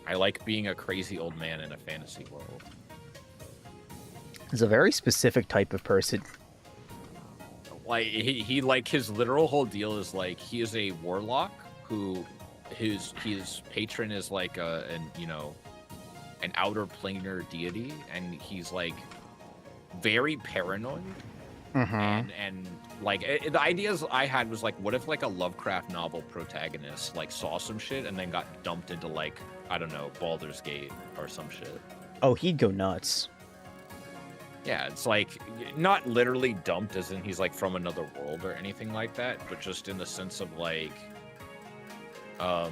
I like being a crazy old man in a fantasy world. He's a very specific type of person. Like he like his literal whole deal is like he is a warlock who his patron is like an outer planar deity, and he's like very paranoid. Mm-hmm. And like the ideas I had was like, what if like a Lovecraft novel protagonist like saw some shit and then got dumped into like, I don't know, Baldur's Gate or some shit. Oh, he'd go nuts. Yeah, it's like not literally dumped as in he's like from another world or anything like that, but just in the sense of like I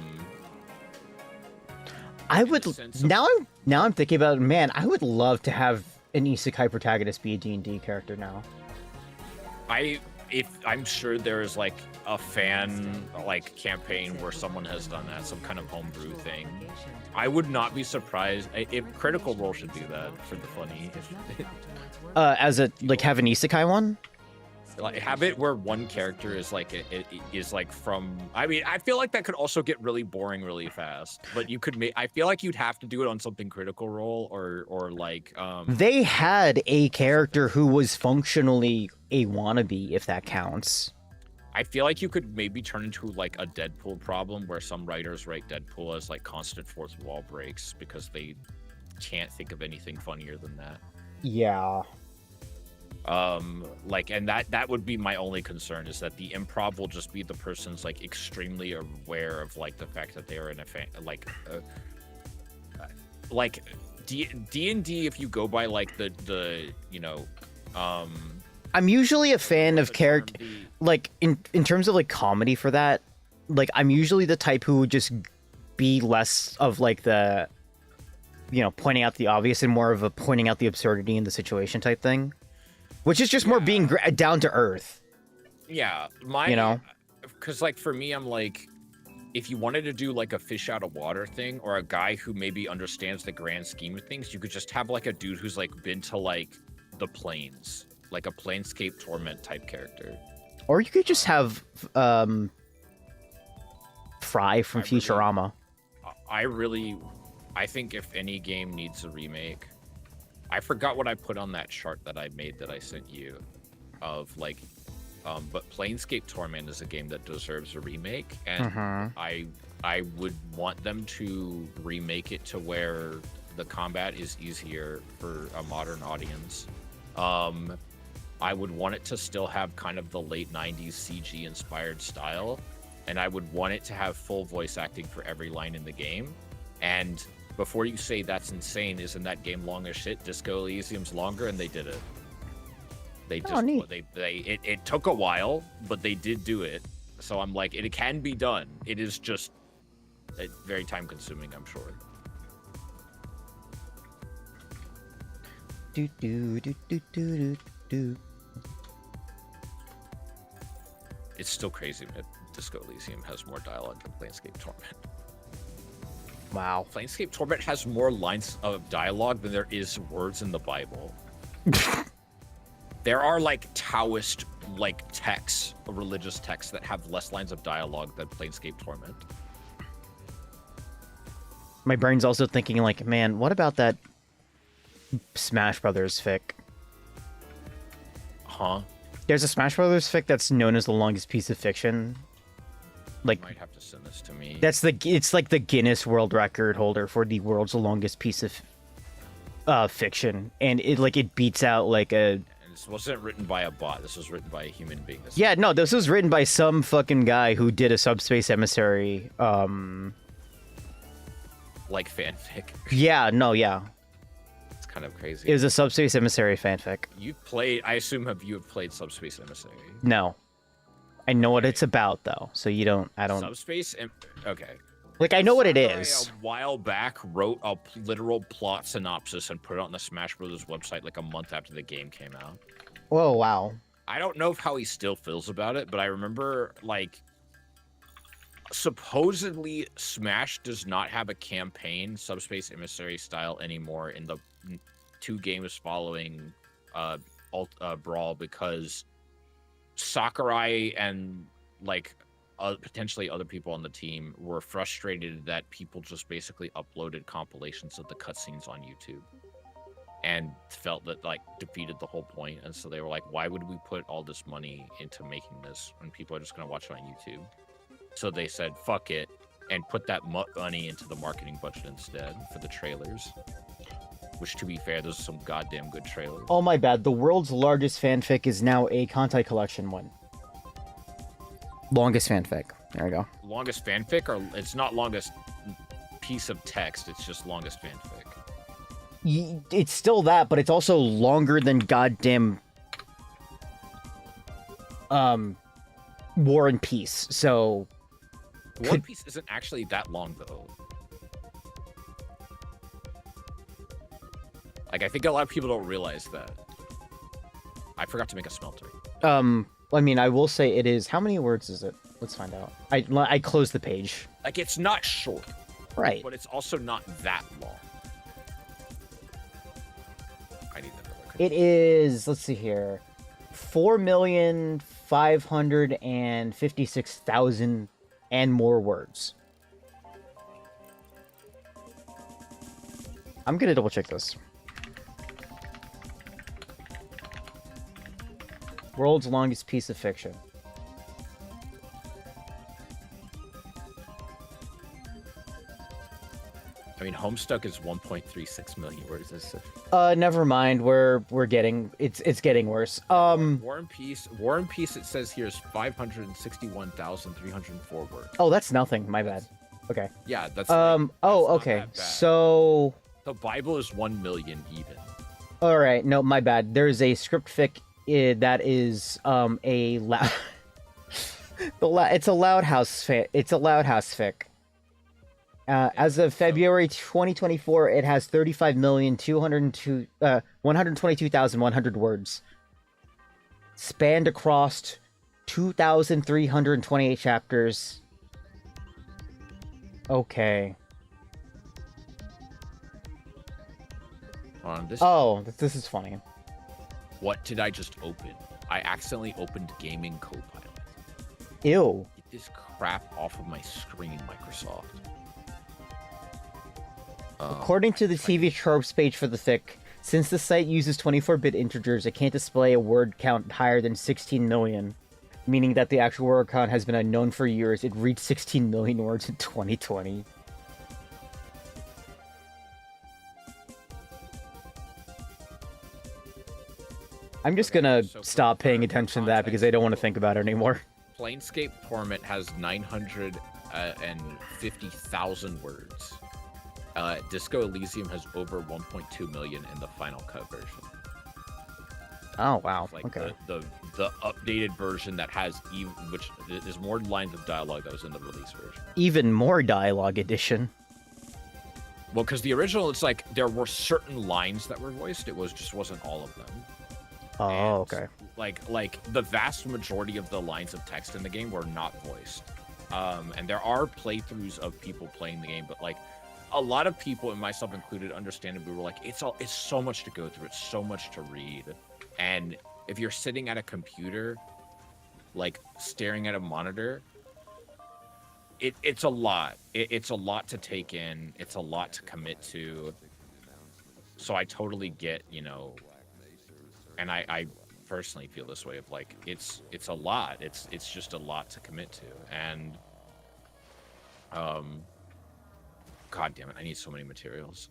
would now I'm thinking about it, man, I would love to have an isekai protagonist be a D&D character now. I'm sure there is like a fan like campaign where someone has done that, some kind of homebrew thing. I would not be surprised if Critical Role should do that for the funny. As a like have an isekai one? Like have it where one character is like it is like from. I mean, I feel like that could also get really boring really fast. But you could make. I feel like you'd have to do it on something Critical Role or like. They had a character who was functionally a wannabe, if that counts. I feel like you could maybe turn into like a Deadpool problem where some writers write Deadpool as like constant fourth wall breaks because they can't think of anything funnier than that. Yeah. Like, and that would be my only concern is that the improv will just be the person's like extremely aware of like the fact that they are in a fan, like D&D if you go by like the I'm usually a fan of character, like in terms of like comedy for that. Like I'm usually the type who would just be less of like the, pointing out the obvious and more of a pointing out the absurdity in the situation type thing, which is just more being down to earth. Yeah, because like for me, I'm like, if you wanted to do like a fish out of water thing or a guy who maybe understands the grand scheme of things, you could just have like a dude who's like been to like the plains. Like a Planescape Torment type character. Or you could just have Fry from Futurama. I think if any game needs a remake, I forgot what I put on that chart that I made that I sent you of like, but Planescape Torment is a game that deserves a remake, and I would want them to remake it to where the combat is easier for a modern audience. I would want it to still have kind of the late 90s CG inspired style, and I would want it to have full voice acting for every line in the game. And before you say that's insane, isn't that game long as shit? Disco Elysium's longer, and they did it. They just it took a while, but they did do it. So I'm like, it can be done. It is just very time consuming, I'm sure. Do do do do do do. It's still crazy that Disco Elysium has more dialogue than Planescape Torment. Wow. Planescape Torment has more lines of dialogue than there is words in the Bible. There are like Taoist like texts, religious texts that have less lines of dialogue than Planescape Torment. My brain's also thinking like, man, what about that Smash Brothers fic? Huh? There's a Smash Brothers fic that's known as the longest piece of fiction. Like, You might have to send this to me. it's like the Guinness World Record holder for the world's longest piece of fiction, and it beats out like a. And this wasn't written by a bot. This was written by a human being. Yeah, no, this was written by some fucking guy who did a Subspace Emissary. Like fanfic. Yeah, no, yeah. It's kind of crazy. It was a Subspace Emissary fanfic. You've played. I assume you have played Subspace Emissary. No, I know what it's about though, so you don't. I don't. Okay. Like, I know what it Sakurai is. A while back wrote a literal plot synopsis and put it on the Smash Brothers website like a month after the game came out. Oh wow. I don't know how he still feels about it, but I remember, like, supposedly Smash does not have a campaign Subspace Emissary style anymore in the 2 games following Brawl, because Sakurai and, like, potentially other people on the team were frustrated that people just basically uploaded compilations of the cutscenes on YouTube and felt that, like, defeated the whole point. And so they were like, why would we put all this money into making this when people are just going to watch it on YouTube? So they said, fuck it, and put that money into the marketing budget instead for the trailers. Which, to be fair, those are some goddamn good trailers. Oh my bad. The world's largest fanfic is now a Kantai collection one. Longest fanfic. There we go. Longest fanfic, or it's not longest piece of text, it's just longest fanfic. It's still that, but it's also longer than goddamn War and Peace. So One Piece isn't actually that long though. Like, I think a lot of people don't realize that. I forgot to make a smelter. I mean, I will say it is. How many words is it? Let's find out. I closed the page. Like, it's not short. Right. But it's also not that long. I need another. It is, let's see here, 4,556,000 and more words. I'm gonna double check this. World's longest piece of fiction. I mean, Homestuck is 1.36 million words. Never mind. We're getting it's getting worse. War and Peace. It says here is 561,304 words. Oh, that's nothing. My bad. Okay. Yeah, that's. Oh, okay. So the Bible is 1 million even. All right. No, my bad. There's a script fic that is it's a Loud House fic. It's a Loud House fic. As of February 2024, it has 122,100 words, spanned across 2,328 chapters. Okay. This is funny. What did I just open? I accidentally opened Gaming Copilot. Ew. Get this crap off of my screen, Microsoft. According to the TV tropes page for the fic, since the site uses 24-bit integers, it can't display a word count higher than 16 million, meaning that the actual word count has been unknown for years. It reached 16 million words in 2020. I'm just gonna stop paying attention to that because I don't want to think about it anymore. Planescape Torment has 950,000 words. Disco Elysium has over 1.2 million in the Final Cut version. Oh wow! Like okay. The updated version that has which is more lines of dialogue that was in the release version. Even more dialogue edition. Well, because the original, it's like there were certain lines that were voiced. It wasn't all of them. Oh, And, okay. Like the vast majority of the lines of text in the game were not voiced. And there are playthroughs of people playing the game, but like a lot of people, and myself included, understandably were like, it's so much to go through, it's so much to read. And if you're sitting at a computer, like staring at a monitor, it's a lot. It's a lot to take in. It's a lot to commit to. So I totally get, and I personally feel this way of like, it's a lot. It's just a lot to commit to. And God damn it, I need so many materials.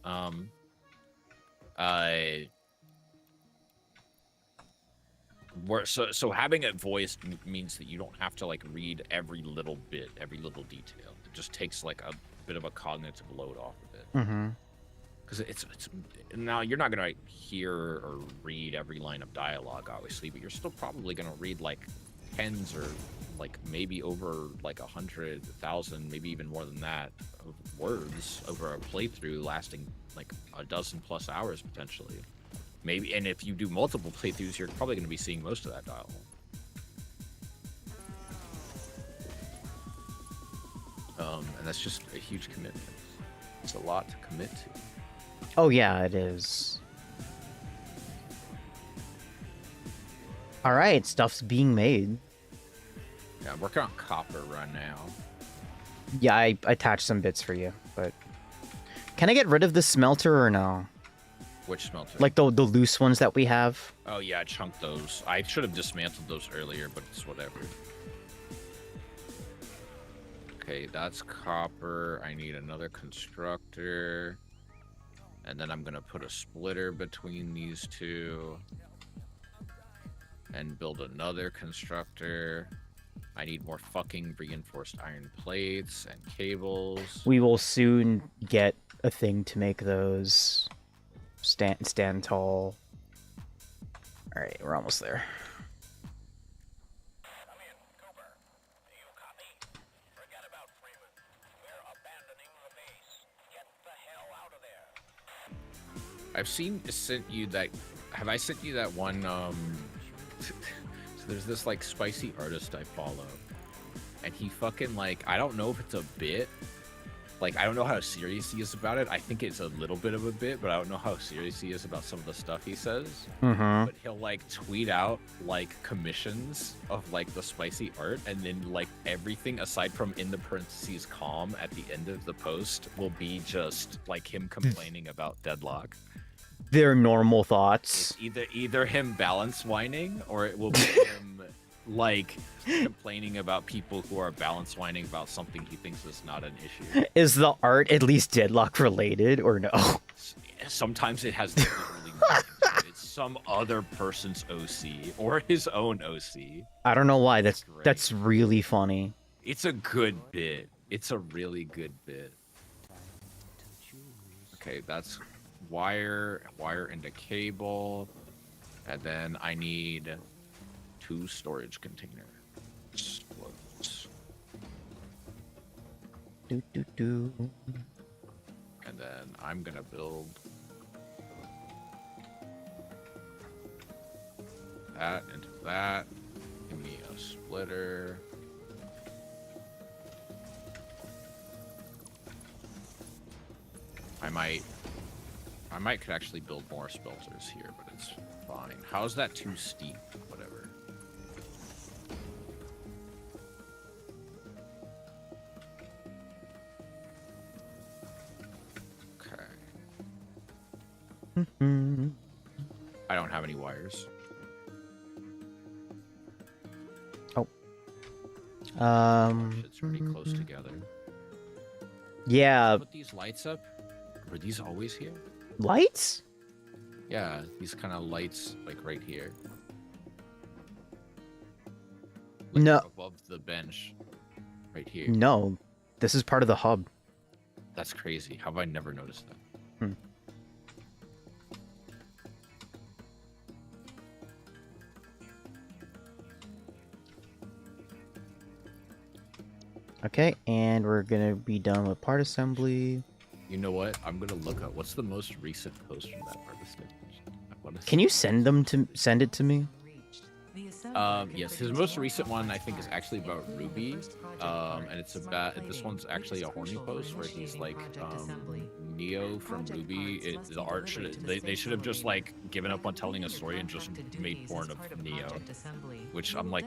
So having it voiced means that you don't have to like read every little bit, every little detail. It just takes like a bit of a cognitive load off of it. Mm-hmm. Because it's now you're not gonna hear or read every line of dialogue, obviously, but you're still probably gonna read like tens or like maybe over like 100,000, maybe even more than that, of words over a playthrough lasting like a dozen plus hours potentially. Maybe, and if you do multiple playthroughs, you're probably going to be seeing most of that dialogue. And that's just a huge commitment. It's a lot to commit to. Oh yeah, it is. All right, stuff's being made. Yeah, I'm working on copper right now. Yeah, I attached some bits for you, but can I get rid of the smelter or no? Which smelter? Like the loose ones that we have. Oh yeah, I chunked those. I should have dismantled those earlier, but it's whatever. Okay, that's copper. I need another constructor. And then I'm gonna put a splitter between these two. And build another constructor. I need more fucking reinforced iron plates and cables. We will soon get a thing to make those stand tall. All right, we're almost there. I've sent you that. Have I sent you that one? So there's this like spicy artist I follow, and he fucking like, I don't know if it's a bit. Like, I don't know how serious he is about it. I think it's a little bit of a bit, but I don't know how serious he is about some of the stuff he says. Mm-hmm. But he'll like tweet out like commissions of like the spicy art, and then like everything aside from in the parentheses calm at the end of the post will be just like him complaining about Deadlock. They're normal thoughts. It's either him balance whining, or it will be him like complaining about people who are balance whining about something he thinks is not an issue. Is the art at least Deadlock related or no? Sometimes it has literally nothing to do. It's some other person's OC or his own OC. I don't know why. Great. That's really funny. It's a good bit. It's a really good bit. Okay, that's wire into cable, and then I need 2 storage containers. And then I'm gonna build that into that. Give me a splitter. I might could actually build more smelters here, but it's fine. How's that too steep? Whatever. Okay. I don't have any wires. Oh. It's pretty close together. Yeah. Put these lights up. Were these always here? Lights? Yeah, these kind of lights, like right here. Like No. above the bench, right here. No. This is part of the hub. That's crazy. How have I never noticed that? Okay, and we're gonna be done with part assembly. You know what? I'm gonna look up what's the most recent post from that artist. Can you send it to me? Yes, his most recent one I think is actually about Ruby, and it's about, this one's actually a horny post where he's like Neo from Ruby. The art they should have just like given up on telling a story and just made porn of Neo, which I'm like,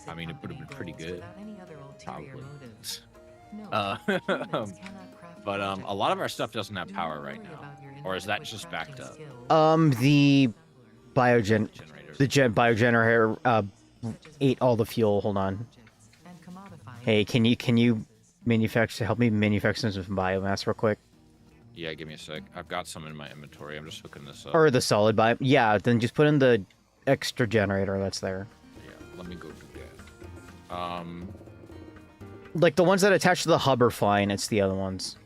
I mean, it would have been pretty good, probably. But a lot of our stuff doesn't have power right now, or is that just backed up? The biogenerator ate all the fuel. Hold on. Hey, can you Help me manufacture some biomass real quick. Yeah, give me a sec. I've got some in my inventory. I'm just hooking this up. Or the solid bio. Yeah, then just put in the extra generator that's there. Yeah, let me go do that. Like the ones that attach to the hub are fine. It's the other ones.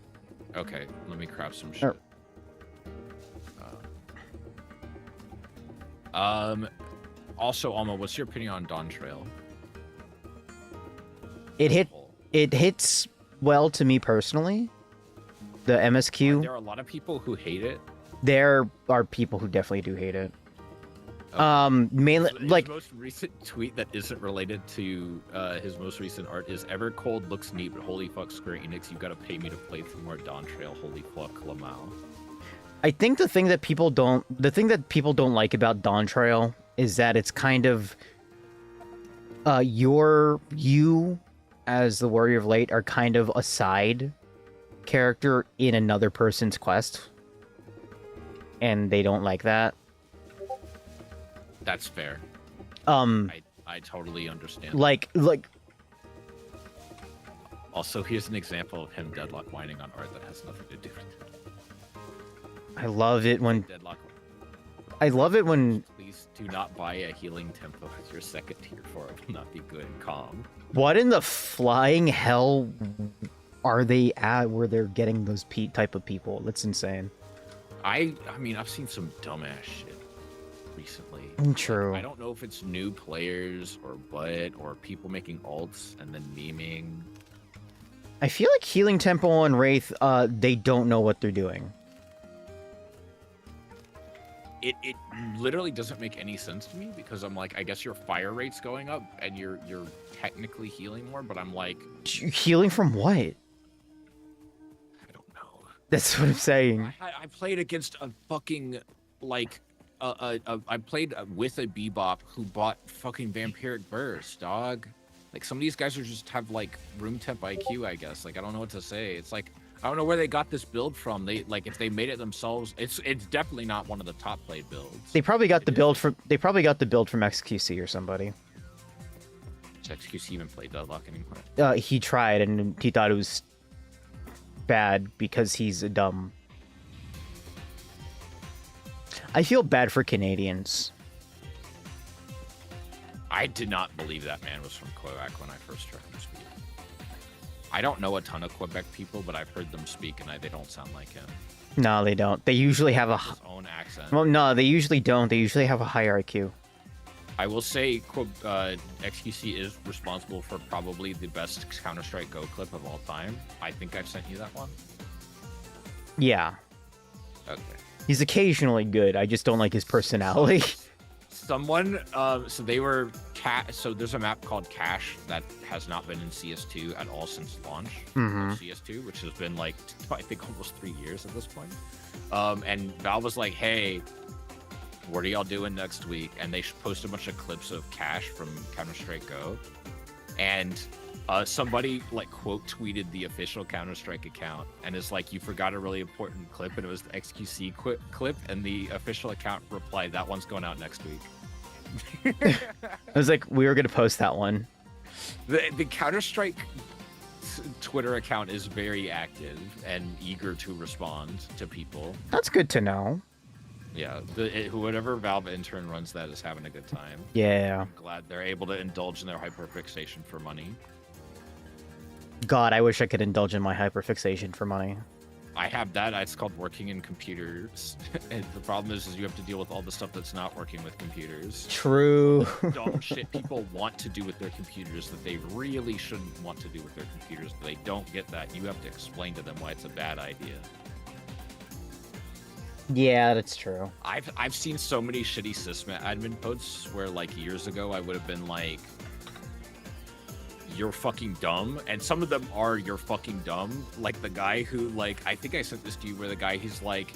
Okay, let me craft some shit. Also, Alma, what's your opinion on Dawn Trail? It hits well to me personally. The MSQ. There are a lot of people who hate it. There are people who definitely do hate it. Mainly His like most recent tweet that isn't related to his most recent art is Evercold looks neat, but holy fuck, Square Enix, you gotta pay me to play through more Dawn Trail. Holy fuck, Lamau. I think the thing that people don't like about Dawn Trail is that it's kind of you as the Warrior of Light are kind of a side character in another person's quest, and they don't like that. That's fair. I totally understand. Like Also, here's an example of him deadlock whining on art that has nothing to do with it. I love it when Deadlock. Please do not buy a healing tempo with your second tier 4. It will not be good and calm. what in the flying hell are they at where they're getting those type of people? That's insane. I mean, I've seen some dumbass shit recently. True. I don't know if it's new players or what, or people making alts and then memeing. I feel like Healing Temple and Wraith, they don't know what they're doing. It literally doesn't make any sense to me because I'm like, I guess your fire rate's going up and you're technically healing more, but I'm like, Healing from what? I don't know. That's what I'm saying. I played against a fucking like I played with a Bebop who bought fucking Vampiric Burst, dog. Like some of these guys are just have like room temp IQ, I guess. Like I don't know what to say. It's like I don't know where they got this build from. They like if they made it themselves, it's definitely not one of the top played builds. They probably got the build from XQC or somebody. Does XQC even play Deadlock anymore? He tried and he thought it was bad because he's a dumb. I feel bad for Canadians. I did not believe that man was from Quebec when I first heard him speak. I don't know a ton of Quebec people, but I've heard them speak, and they don't sound like him. No, they don't. They usually have his own accent. Well, no, they usually don't. They usually have a high IQ. I will say, XQC is responsible for probably the best Counter-Strike Go clip of all time. I think I've sent you that one. Yeah. Okay. He's occasionally good. I just don't like his personality. Someone, so they were so there's a map called Cache that has not been in CS2 at all since launch of CS2, which has been like I think almost 3 years at this point. And Valve was like, "Hey, what are y'all doing next week?" And they posted a bunch of clips of Cache from Counter-Strike Go, and somebody like quote tweeted the official Counter-Strike account and is like, "You forgot a really important clip," and it was the XQC clip, and the official account replied, "That one's going out next week." I was like, we were gonna post that one. The Counter-Strike Twitter account is very active and eager to respond to people. That's good to know. Yeah, whoever Valve intern runs that is having a good time. Yeah. I'm glad they're able to indulge in their hyperfixation for money. God, I wish I could indulge in my hyperfixation for money. I have that. It's called working in computers. And the problem is you have to deal with all the stuff that's not working with computers. True. Dumb shit people want to do with their computers that they really shouldn't want to do with their computers, but they don't get that. You have to explain to them why it's a bad idea. Yeah, that's true. I've seen so many shitty sysadmin posts where like years ago I would have been like, "You're fucking dumb," and some of them are "you're fucking dumb." Like the guy who like I think I sent this to you where the guy he's like,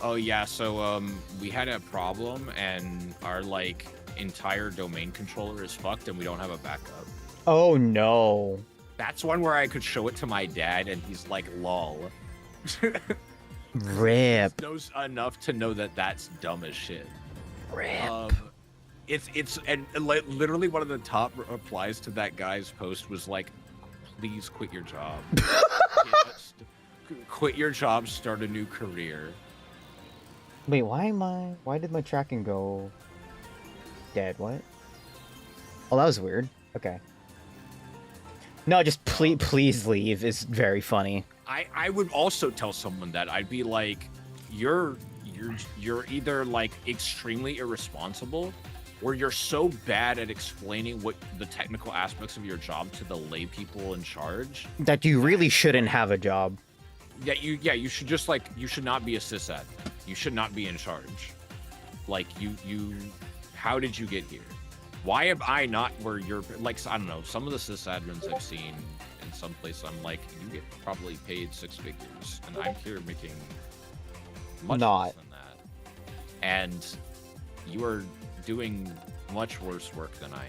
"Oh yeah, so we had a problem and our like entire domain controller is fucked and we don't have a backup." Oh no. That's one where I could show it to my dad and he's like, "Lol." Rip. He knows enough to know that that's dumb as shit. Rip. It's literally one of the top replies to that guy's post was like, please quit your job. Quit your job, start a new career. Wait, why did my tracking go dead? What? Oh, that was weird. Okay. No, just please leave is very funny. I would also tell someone that. I'd be like, you're either like extremely irresponsible, or you're so bad at explaining what the technical aspects of your job to the lay people in charge that you really shouldn't have a job. You should just like, you should not be a sysadmin. You should not be in charge. Like you how did you get here? Why am I not where you're, like, I don't know, some of the sysadmins I've seen in some place, I'm like, you get probably paid 6 figures, and I'm here making much less than that. And you are doing much worse work than I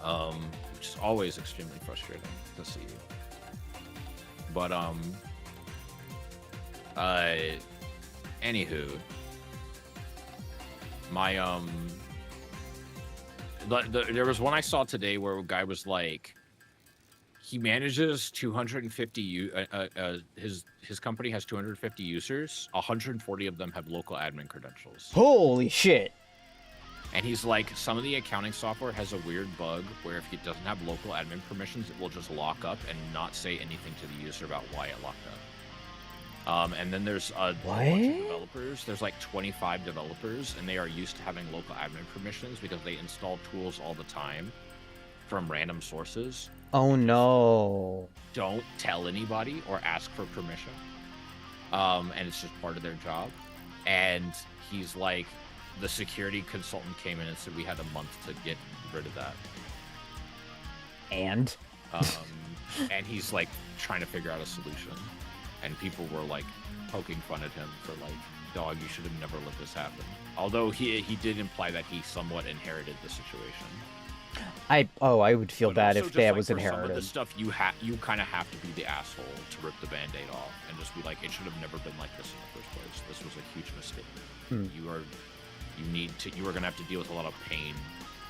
am. Which is always extremely frustrating to see. But anywho, my there was one I saw today where a guy was like, he manages 250 his company has 250 users, 140 of them have local admin credentials. Holy shit. And he's like, some of the accounting software has a weird bug where if it doesn't have local admin permissions, it will just lock up and not say anything to the user about why it locked up. And then there's a bunch of developers. There's like 25 developers, and they are used to having local admin permissions because they install tools all the time from random sources. Oh no. Don't tell anybody or ask for permission. And it's just part of their job. And he's like, the security consultant came in and said we had a month to get rid of that. And he's like trying to figure out a solution. And people were like poking fun at him for like, dog, you should have never let this happen. Although he did imply that he somewhat inherited the situation. I would feel bad if that was inherited. Some of the stuff you kind of have to be the asshole to rip the band-aid off and just be like, it should have never been like this in the first place. This was a huge mistake. You are gonna have to deal with a lot of pain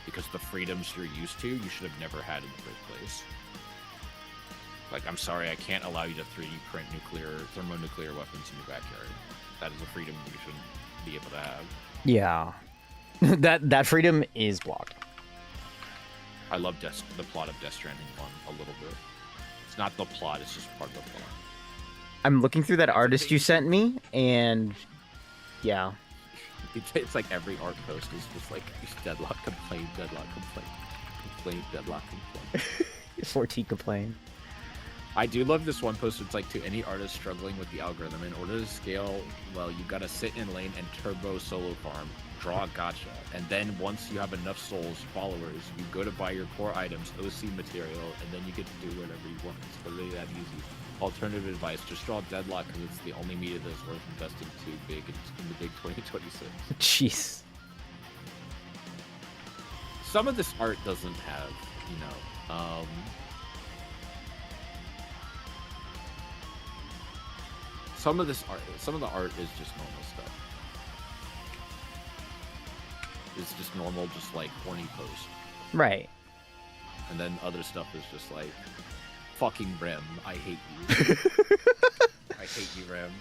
because the freedoms you're used to, you should have never had in the first place. Like, I'm sorry, I can't allow you to 3D print thermonuclear weapons in your backyard. That is a freedom you shouldn't be able to have. Yeah. that freedom is blocked. I love the plot of Death Stranding 1 a little bit. It's not the plot, it's just part of the plot. I'm looking through that artist you sent me, and yeah. It's like every art post is just like, deadlock complaint, deadlock complaint, complaint, deadlock complaint. 14 complain. I do love this one post. It's like, to any artist struggling with the algorithm, in order to scale, well, you gotta sit in lane and turbo solo farm, draw a gacha, and then once you have enough souls, followers, you go to buy your core items, OC material, and then you get to do whatever you want. It's literally that easy. Alternative advice, just draw Deadlock because it's the only media that's worth investing too big in the big 2026. Jeez. Some of this art doesn't have, some of the art is just normal stuff. It's just normal, just like horny posts. Right. And then other stuff is just like, fucking Rim, I hate you. I hate you, Rim.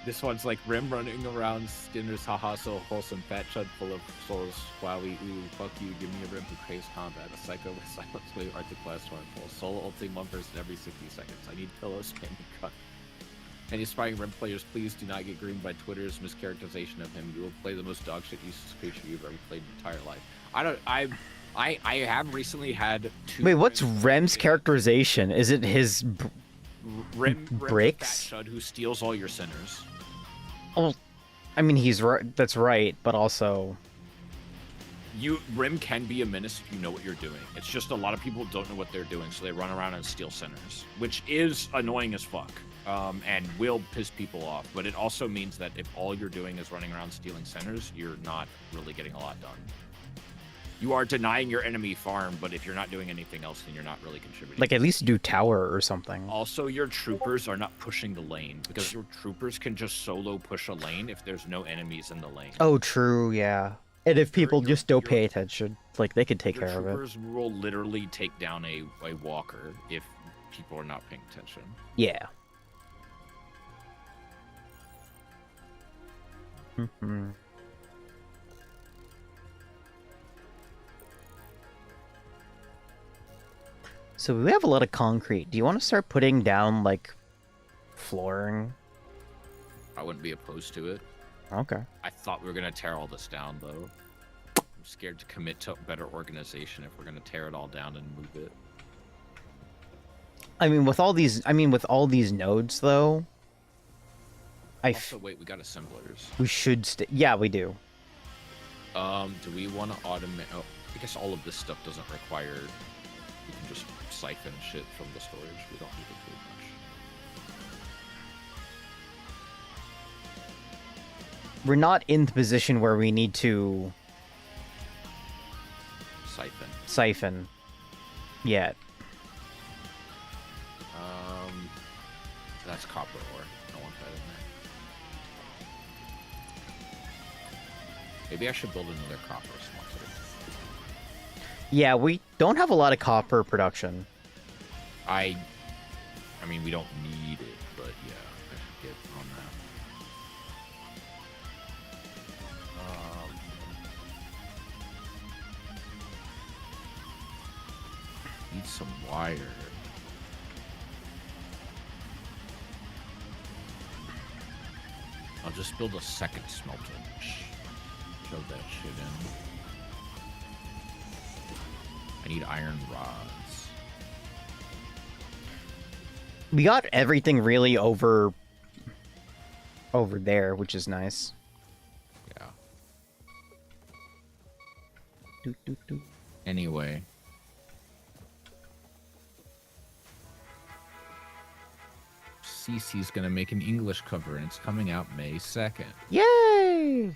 This one's like, Rim running around Skinner's haha so wholesome, fat chud full of souls, wowie, ooh, fuck you, give me a Rim who craves combat, a psycho with silence wave, Arctic blast full, solo ulting one person every 60 seconds, I need pillows, spamming cut. Any aspiring Rim players, please do not get groomed by Twitter's mischaracterization of him. You will play the most dogshit useless creature you've ever played in your entire life. I have recently had 2... Wait, what's Rem's characterization? Is it his Rim bricks? Fat chud who steals all your sinners. Oh, I mean, he's right. That's right, but also... Rim can be a menace if you know what you're doing. It's just a lot of people don't know what they're doing, so they run around and steal sinners, which is annoying as fuck. And will piss people off, but it also means that if all you're doing is running around stealing centers, you're not really getting a lot done. You are denying your enemy farm, but if you're not doing anything else, then you're not really contributing. Like, at least do tower or something. Also, your troopers are not pushing the lane, because your troopers can just solo push a lane if there's no enemies in the lane. Oh, true, yeah. And if people Your- just don't your- pay attention, like, they could take Your care of it. troopers will literally take down a walker if people are not paying attention. Yeah. Mm-hmm. So we have a lot of concrete. Do you want to start putting down, like, flooring? I wouldn't be opposed to it. Okay. I thought we were gonna tear all this down though. I'm scared to commit to better organization if we're gonna tear it all down and move it. I mean, with all these nodes, though, Also, wait, we got assemblers. we should yeah, we do. Do we want to automate? Oh, I guess all of this stuff doesn't require. We can just siphon shit from the storage. We don't need to do much. We're not in the position where we need to siphon yet. That's copper ore. I want that in there. Maybe I should build another copper smelter. Yeah, we don't have a lot of copper production. I mean, we don't need it, but yeah, I should get on that. Need some wire. I'll just build a second smelter. Shove that shit in. I need iron rods. We got everything really over there, which is nice. Yeah. Doot, doot, doot. Anyway. CC's gonna make an English cover, and it's coming out May 2nd. Yay!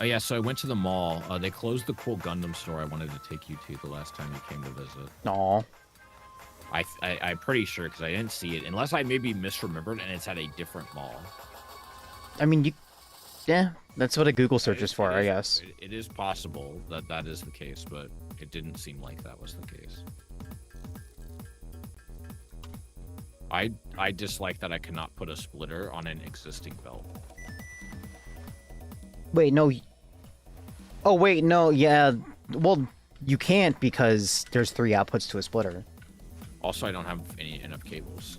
Oh yeah, so I went to the mall. They closed the cool Gundam store I wanted to take you to the last time you came to visit. Aw. I'm pretty sure because I didn't see it, unless I maybe misremembered, and it's at a different mall. I mean, yeah, that's what a Google search is for, I guess. It is possible that that is the case, but it didn't seem like that was the case. I dislike that I cannot put a splitter on an existing belt. Wait, no. Oh, wait, no, yeah. Well, you can't because there's 3 outputs to a splitter. Also, I don't have enough cables.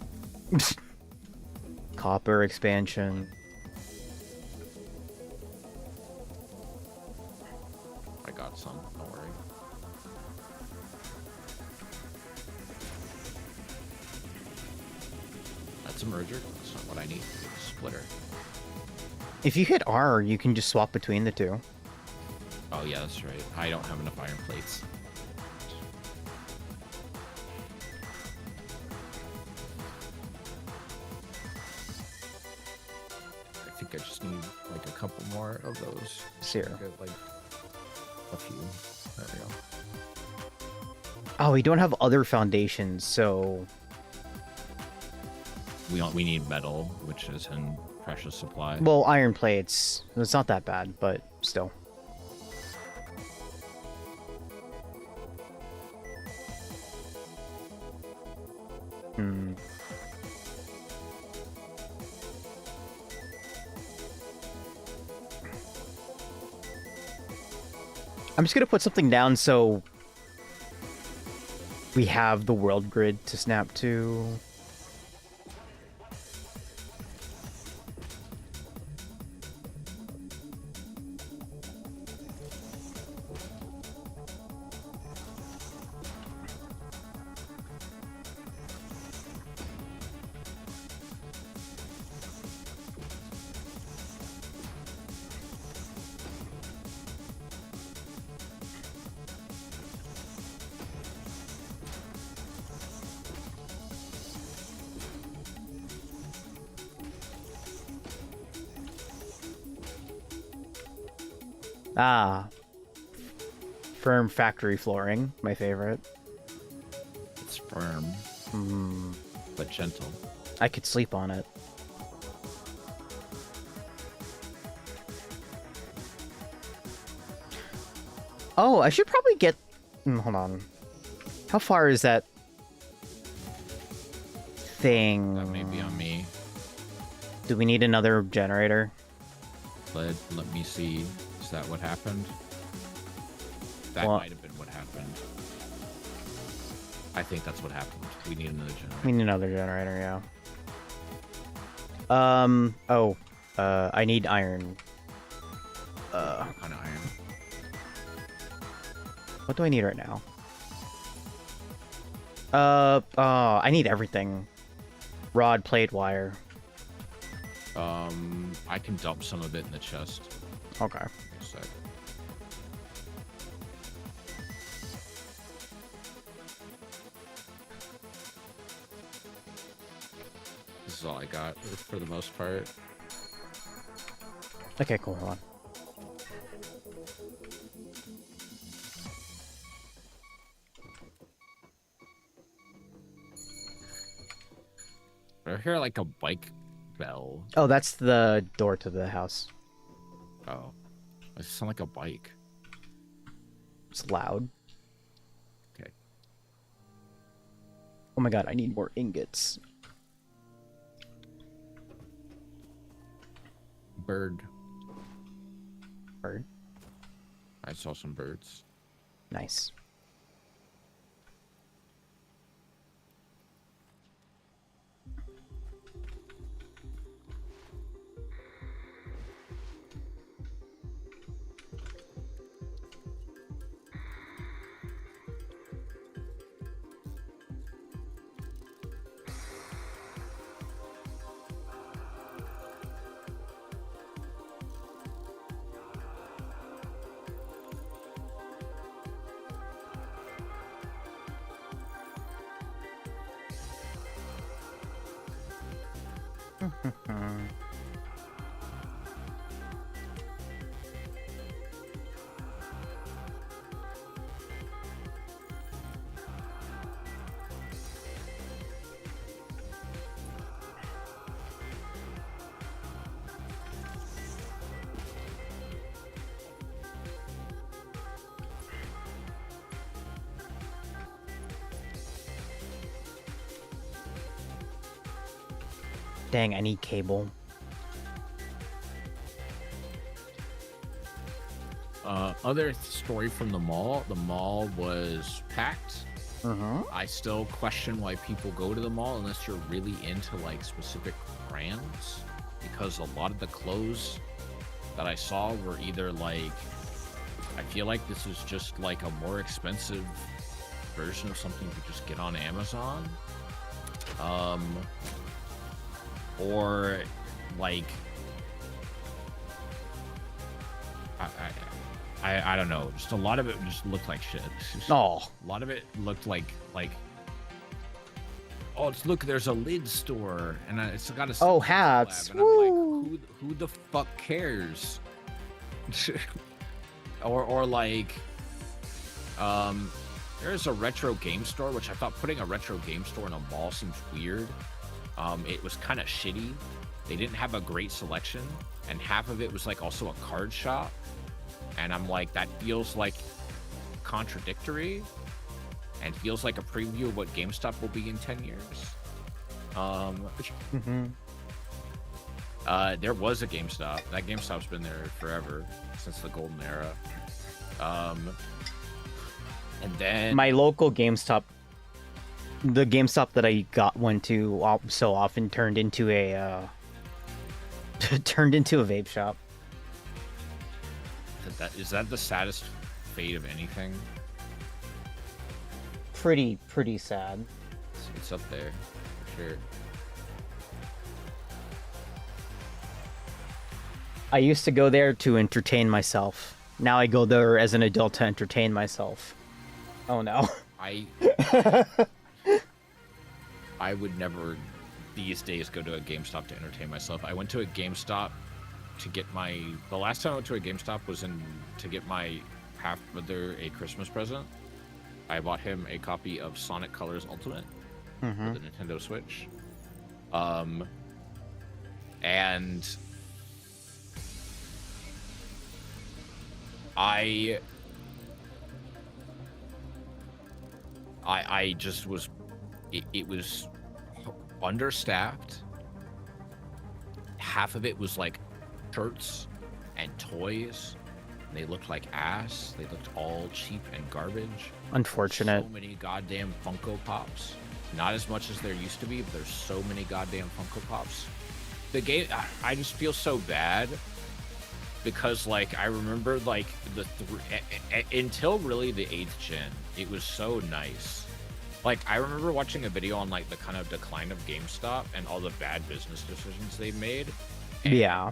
Copper expansion. I got some, don't worry. That's a merger. That's not what I need. It's a splitter. If you hit R, you can just swap between the two. Oh yeah, that's right. I don't have enough iron plates. I think I just need like a couple more of those. Here. Like a few. There we go. Oh, we don't have other foundations, so... We need metal, which is in precious supply. Well, iron plates. It's not that bad, but still. Hmm. I'm just gonna put something down so we have the world grid to snap to. Ah. Firm factory flooring, my favorite. It's firm, but gentle. I could sleep on it. Oh, I should probably get... hold on. How far is that thing? That may be on me. Do we need another generator? Let me see. Is that what happened? That Well- might have been what happened. I think that's what happened. We need another generator. We need another generator, yeah. I need iron. What kind of iron? What do I need right now? I need everything. Rod, plate, wire. I can dump some of it in the chest. Okay. Give me a sec. This is all I got for the most part. Okay, cool, hold on. I hear like a bike bell. Oh, that's the door to the house. Oh, it sounds like a bike. It's loud. Okay. Oh my god, I need more ingots. Bird. Bird. I saw some birds. Nice. Dang, I need cable. Other story from the mall. The mall was packed. I still question why people go to the mall unless you're really into like specific brands, because a lot of the clothes that I saw were either like, I feel like this is just like a more expensive version of something you could just get on Amazon, or like I don't know, just a lot of it just looked like shit. Oh. A lot of it looked like oh, it's, look, there's a lid store and it's got a Oh, hats. and I'm like, who the fuck cares? or like there's a retro game store, which I thought putting a retro game store in a mall seems weird. It was kind of shitty. They didn't have a great selection, and half of it was like also a card shop, and I'm like, that feels like contradictory and feels like a preview of what GameStop will be in 10 years. There was a GameStop. That GameStop's been there forever, since the golden era. And then My local GameStop, the GameStop that I went to so often, turned into a vape shop. is that the saddest fate of anything? Pretty sad. It's up there, for sure. I used to go there to entertain myself. Now I go there as an adult to entertain myself. Oh no. I would never these days go to a GameStop to entertain myself. I went to a GameStop to get the last time I went to a GameStop was to get my half brother a Christmas present. I bought him a copy of Sonic Colors Ultimate for the Nintendo Switch. And I just was, it was understaffed. Half of it was like shirts and toys. They looked like ass. They looked all cheap and garbage. Unfortunate. So many goddamn Funko Pops. Not as much as there used to be, but there's so many goddamn Funko Pops. The game, I just feel so bad because, like, I remember, like, until really the 8th gen, it was so nice. Like, I remember watching a video on, like, the kind of decline of GameStop and all the bad business decisions they made. And Yeah.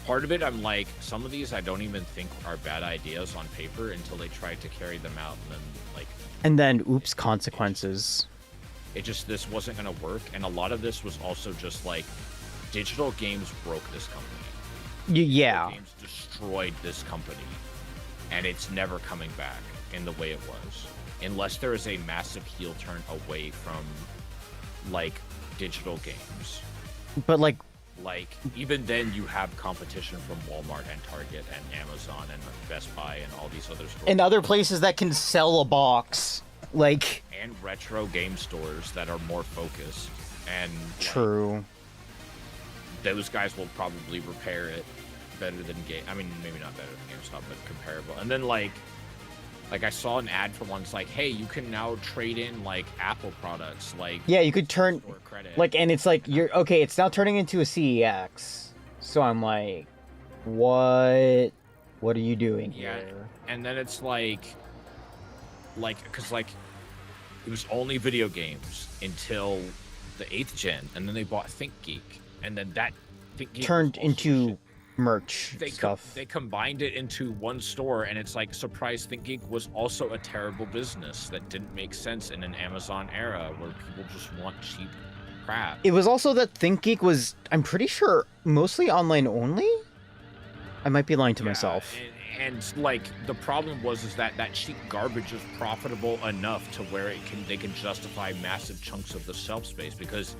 part of it, I'm like, some of these I don't even think are bad ideas on paper until they try to carry them out, and then, like... And then, oops, consequences. This wasn't going to work, and a lot of this was also just, like, digital games broke this company. Yeah. Digital games destroyed this company, and it's never coming back in the way it was. Unless there is a massive heel turn away from, like, digital games. But, like, even then you have competition from Walmart and Target and Amazon and Best Buy and all these other stores. and other places that can sell a box. Like... And retro game stores that are more focused. And True. Those guys will probably repair it better than I mean, maybe not better than GameStop, but comparable. And then, like I saw an ad for one. It's like, hey, you can now trade in, like, Apple products. Like, Yeah, you could turn... credit. Like, and it's like, you're... Okay, it's now turning into a CEX. So I'm like, what are you doing here? And then it's like, because, like, it was only video games until the 8th gen, and then they bought ThinkGeek, and then that ThinkGeek Turned into merch stuff. They combined it into one store, and it's like, surprise, ThinkGeek was also a terrible business that didn't make sense in an Amazon era where people just want cheap crap. It was also that ThinkGeek was, I'm pretty sure, mostly online only? I might be lying to myself. And like, the problem was that cheap garbage is profitable enough to where they can justify massive chunks of the shelf space, because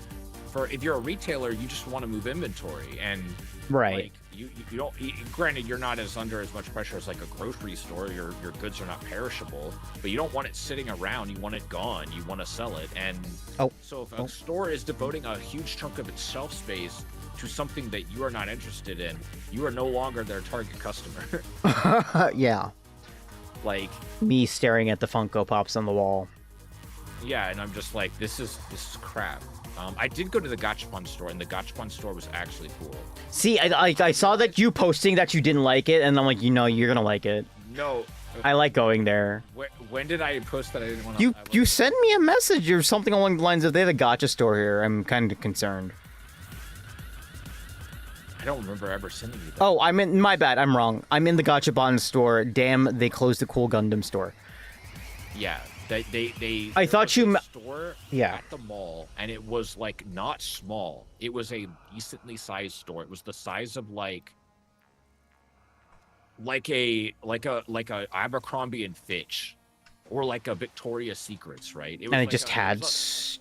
if you're a retailer, you just want to move inventory, and Right. like, you don't, granted, you're not under as much pressure as like a grocery store. Your goods are not perishable, but you don't want it sitting around. You want it gone. You want to sell it. And so if a store is devoting a huge chunk of its shelf space to something that you are not interested in, you are no longer their target customer. Yeah. Like, Me staring at the Funko Pops on the wall. yeah, and I'm just like, this is crap. I did go to the Gachapon store, and the Gachapon store was actually cool. See, I saw that you posting that you didn't like it, and I'm like, you're gonna like it. No. I like going there. When did I post that I didn't want to... You sent me a message or something along the lines of, they have a gacha store here. I'm kind of concerned. I don't remember ever sending you that. Oh, my bad, I'm wrong. I'm in the Gachapon store. Damn, they closed the Cool Gundam store. Yeah. They I thought you store yeah. at the mall, and it was like not small. It was a decently sized store. It was the size of like a Abercrombie and Fitch, or like a Victoria's Secrets, right? It was, and it like just had stoof.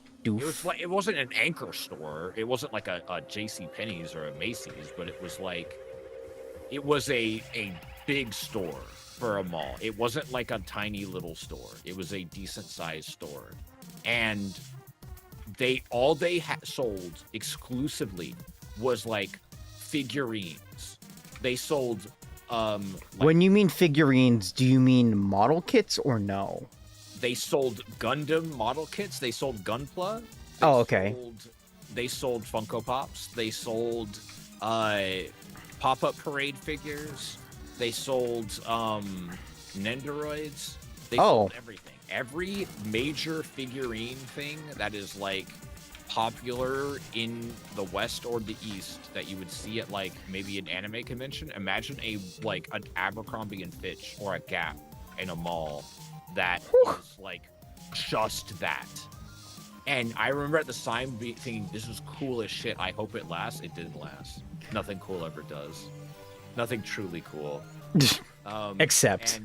It wasn't an Anchor store. It wasn't like a J.C. Penney's or a Macy's, but it was like, it was a big store for a mall. It wasn't like a tiny little store. It was a decent sized store, and they sold exclusively was like figurines. They sold when you mean figurines, do you mean model kits or no? They sold Gundam model kits. They sold Gunpla. Okay. They sold Funko Pops. They sold pop-up parade figures. They sold Nendoroids. They sold everything. Every major figurine thing that is like popular in the West or the East that you would see at like maybe an anime convention. Imagine an Abercrombie and Fitch or a Gap in a mall that is like just that. And I remember at the time thinking, this is cool as shit. I hope it lasts. It didn't last. Nothing cool ever does. Nothing truly cool. Except.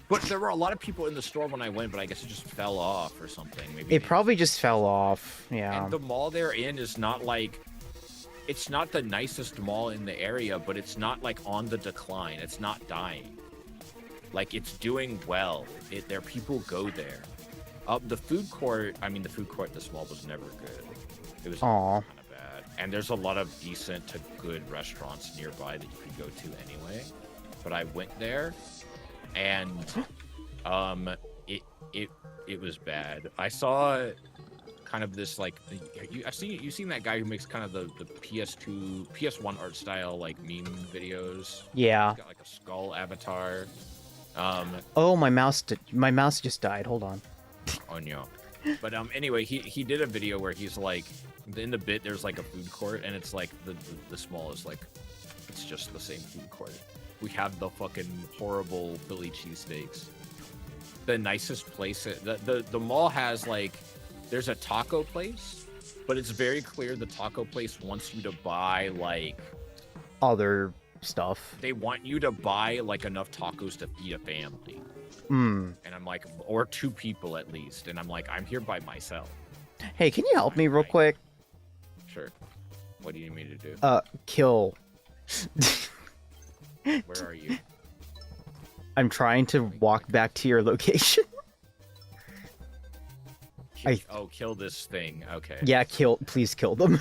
But there were a lot of people in the store when I went, but I guess it just fell off or something. Maybe it probably just fell off. Yeah. And the mall they're in is not like, it's not the nicest mall in the area, but it's not like on the decline. It's not dying. Like, it's doing well. People go there. The food court, the small was never good. It was Aw. kind of bad. And there's a lot of decent to good restaurants nearby that you could go to anyway. But I went there, and it was bad. I saw kind of this like you've seen that guy who makes kind of the PS1 art style like meme videos. Yeah. He's got like a skull avatar. Oh, my mouse just died. Hold on. Oh no. But anyway, he did a video where he's like, in the bit there's like a food court, and it's like the small is like, it's just the same food court. We have the fucking horrible Philly cheesesteaks. The nicest place, the mall has like, there's a taco place, but it's very clear the taco place wants you to buy like Other stuff. they want you to buy like enough tacos to feed a family. Hmm. And I'm like, or 2 people at least. And I'm like, I'm here by myself. Hey, can you help me real quick? Sure. What do you need me to do? Kill. Where are you? I'm trying to walk back to your location. Kill this thing. Okay. Yeah, please kill them.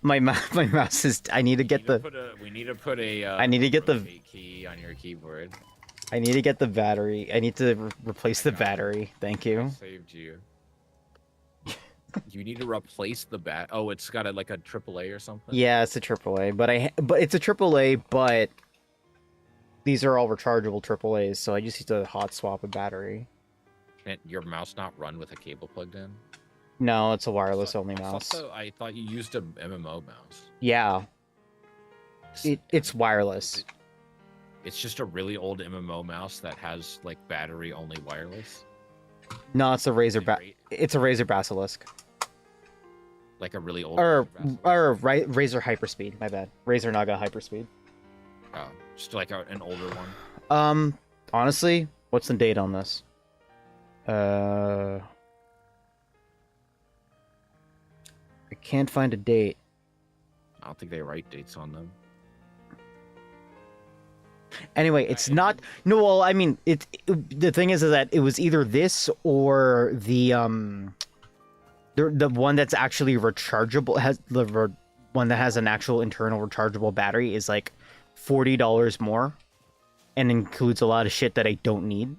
my mouse is. I need to get the. We need to put a. I need to get the key on your keyboard. I need to get the battery. I need to replace the battery. Thank you. Saved you. You need to replace the bat. Oh, it's got like a AAA or something. Yeah, it's a AAA, but it's a AAA, but these are all rechargeable AAAs, so I just need to hot swap a battery. And your mouse not run with a cable plugged in? No, it's a wireless only mouse. I thought you used a MMO mouse. Yeah. It's wireless. It's just a really old MMO mouse that has like battery only wireless. No, it's a it's a Razer Basilisk. Like a really old Or Razer Razer Hyperspeed, my bad. Razer Naga Hyperspeed. Oh, just like an older one. Honestly, what's the date on this? I can't find a date. I don't think they write dates on them. Anyway, it's not. No, well, I mean, the thing is that it was either this or the one that's actually rechargeable, has the one that has an actual internal rechargeable battery is like $40 more, and includes a lot of shit that I don't need.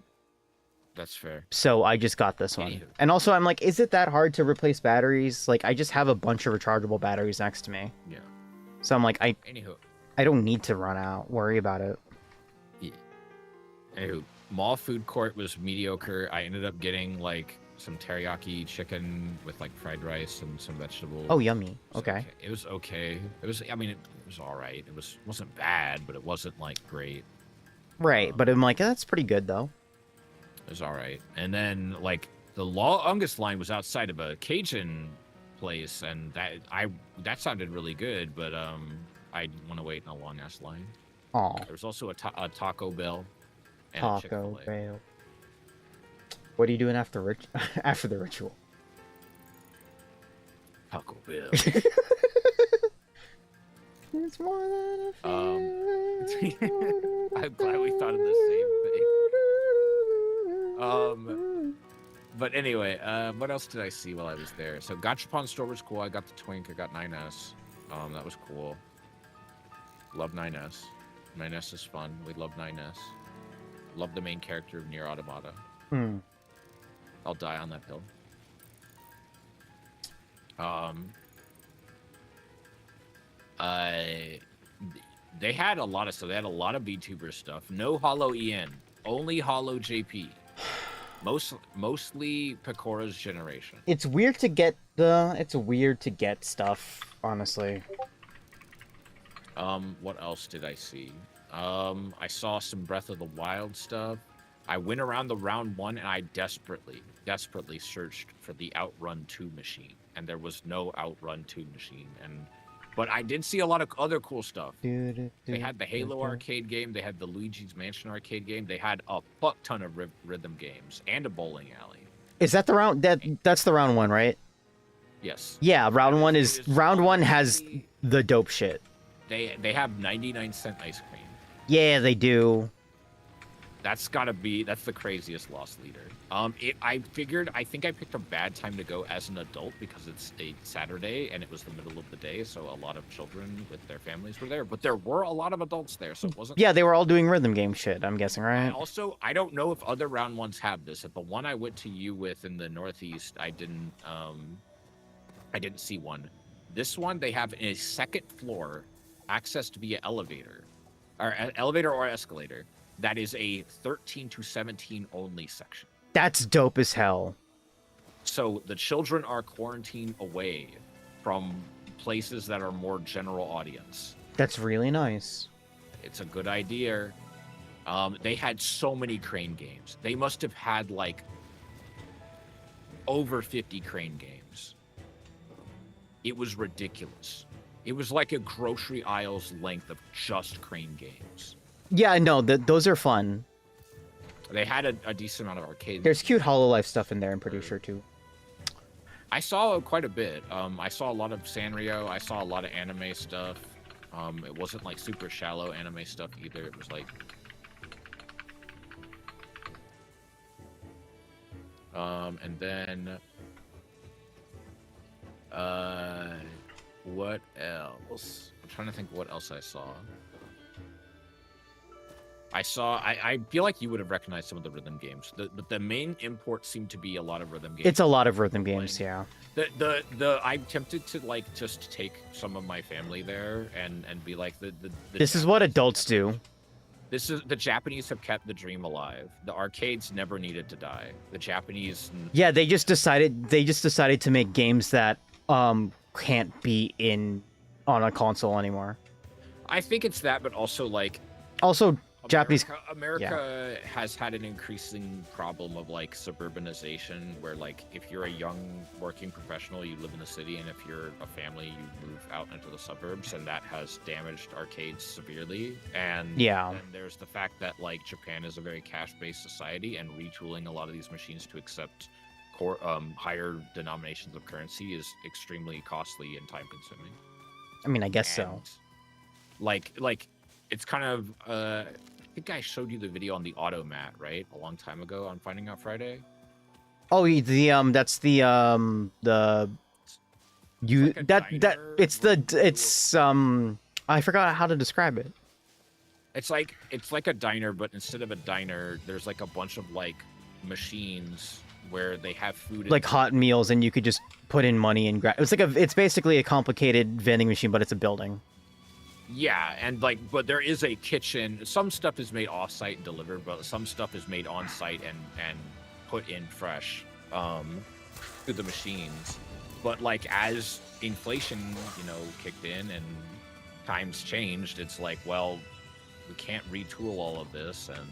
That's fair. So I just got this one. And also, I'm like, is it that hard to replace batteries? Like, I just have a bunch of rechargeable batteries next to me. Yeah. So I'm like, I don't need to run out. Worry about it. Yeah. Anywho, mall food court was mediocre. I ended up getting like some teriyaki chicken with like fried rice and some vegetables. Oh, yummy. Okay. It was okay. It was. I mean, it was all right. It wasn't bad, but it wasn't like great. Right, but I'm like, that's pretty good though. It was all right. And then like the longest line was outside of a Cajun place, and that sounded really good, but I want to wait in a long ass line. Oh. There was also a Taco Bell. And Taco Bell. What are you doing after after the ritual? Taco Bell. It's more than a I'm glad we thought of the same thing. But anyway, what else did I see while I was there? So Gachapon store was cool. I got the Twink. I got 9S. That was cool. Love 9S. 9S is fun. We love 9S. Love the main character of Nier Automata. I'll die on that hill. They had a lot of stuff. They had a lot of VTuber stuff. No Hollow EN. Only Hollow JP. Mostly Pecora's generation. It's weird to get stuff, honestly. What else did I see? I saw some Breath of the Wild stuff. I went around the round 1 and I desperately searched for the Outrun 2 machine, and there was no Outrun 2 machine. But I did see a lot of other cool stuff. They had the Halo arcade game. They had the Luigi's Mansion arcade game. They had a fuck ton of rhythm games and a bowling alley. Is that the round? That's the round 1, right? Yes. Yeah, round 1 has the dope shit. They have 99-cent ice cream. Yeah, they do. That's the craziest loss leader. I think I picked a bad time to go as an adult because it's a Saturday and it was the middle of the day, so a lot of children with their families were there, but there were a lot of adults there, so it wasn't. Yeah, they were all doing rhythm game shit, I'm guessing, right? I don't know if other round ones have this. At the one I went to you with in the Northeast, I didn't see one. This one, they have a second floor, accessed via elevator, or elevator or escalator. That is a 13 to 17 only section. That's dope as hell. So the children are quarantined away from places that are more general audience. That's really nice. It's a good idea. They had so many crane games. They must have had like over 50 crane games. It was ridiculous. It was like a grocery aisle's length of just crane games. Yeah, no, those are fun. They had a decent amount of arcade. There's cute HoloLive stuff in there, I'm pretty sure, too. I saw quite a bit. I saw a lot of Sanrio. I saw a lot of anime stuff. It wasn't like super shallow anime stuff either. It was like... and then... what else? I'm trying to think what else I saw. I feel like you would have recognized some of the rhythm games. But the main import seemed to be a lot of rhythm games. It's a lot of rhythm games, yeah. I'm tempted to like just take some of my family there and be like this is what adults do. This is the Japanese have kept the dream alive. The arcades never needed to die. The Japanese. Yeah, they just decided to make games that can't be on a console anymore. I think it's that, but also like. Also, Japanese. America has had an increasing problem of like suburbanization, where like if you're a young working professional, you live in the city, and if you're a family, you move out into the suburbs, and that has damaged arcades severely. And then there's the fact that like Japan is a very cash-based society, and retooling a lot of these machines to accept higher denominations of currency is extremely costly and time-consuming. I mean, I guess so. Like it's kind of I think I showed you the video on the automat, right? A long time ago on Finding Out Friday. Oh, that's I forgot how to describe it. It's like a diner, but instead of a diner, there's like a bunch of like machines where they have food, like hot meals, and you could just put in money and grab. It's basically a complicated vending machine, but it's a building. Yeah, and like, but there is a kitchen. Some stuff is made off-site and delivered, but some stuff is made on-site and put in fresh through the machines. But like, as inflation, kicked in and times changed, it's like, well, we can't retool all of this, and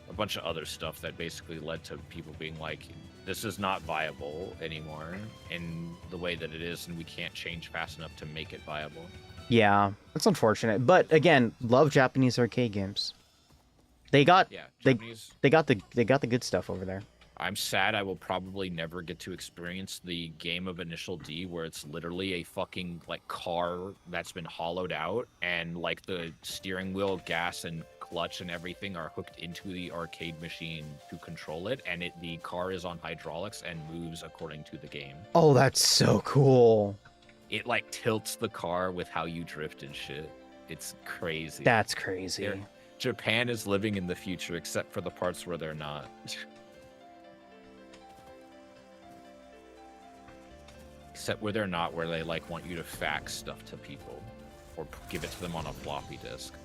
a bunch of other stuff that basically led to people being like, this is not viable anymore in the way that it is, and we can't change fast enough to make it viable. Yeah, that's unfortunate. But again, love Japanese arcade games. They got they got the good stuff over there. I'm sad I will probably never get to experience the game of Initial D, where it's literally a fucking like car that's been hollowed out, and like the steering wheel, gas, and clutch and everything are hooked into the arcade machine to control it, and the car is on hydraulics and moves according to the game. Oh, that's so cool. It like tilts the car with how you drift and shit. It's crazy. That's crazy. Japan is living in the future, except for the parts where they're not. Except where they're not, where they like want you to fax stuff to people or give it to them on a floppy disk.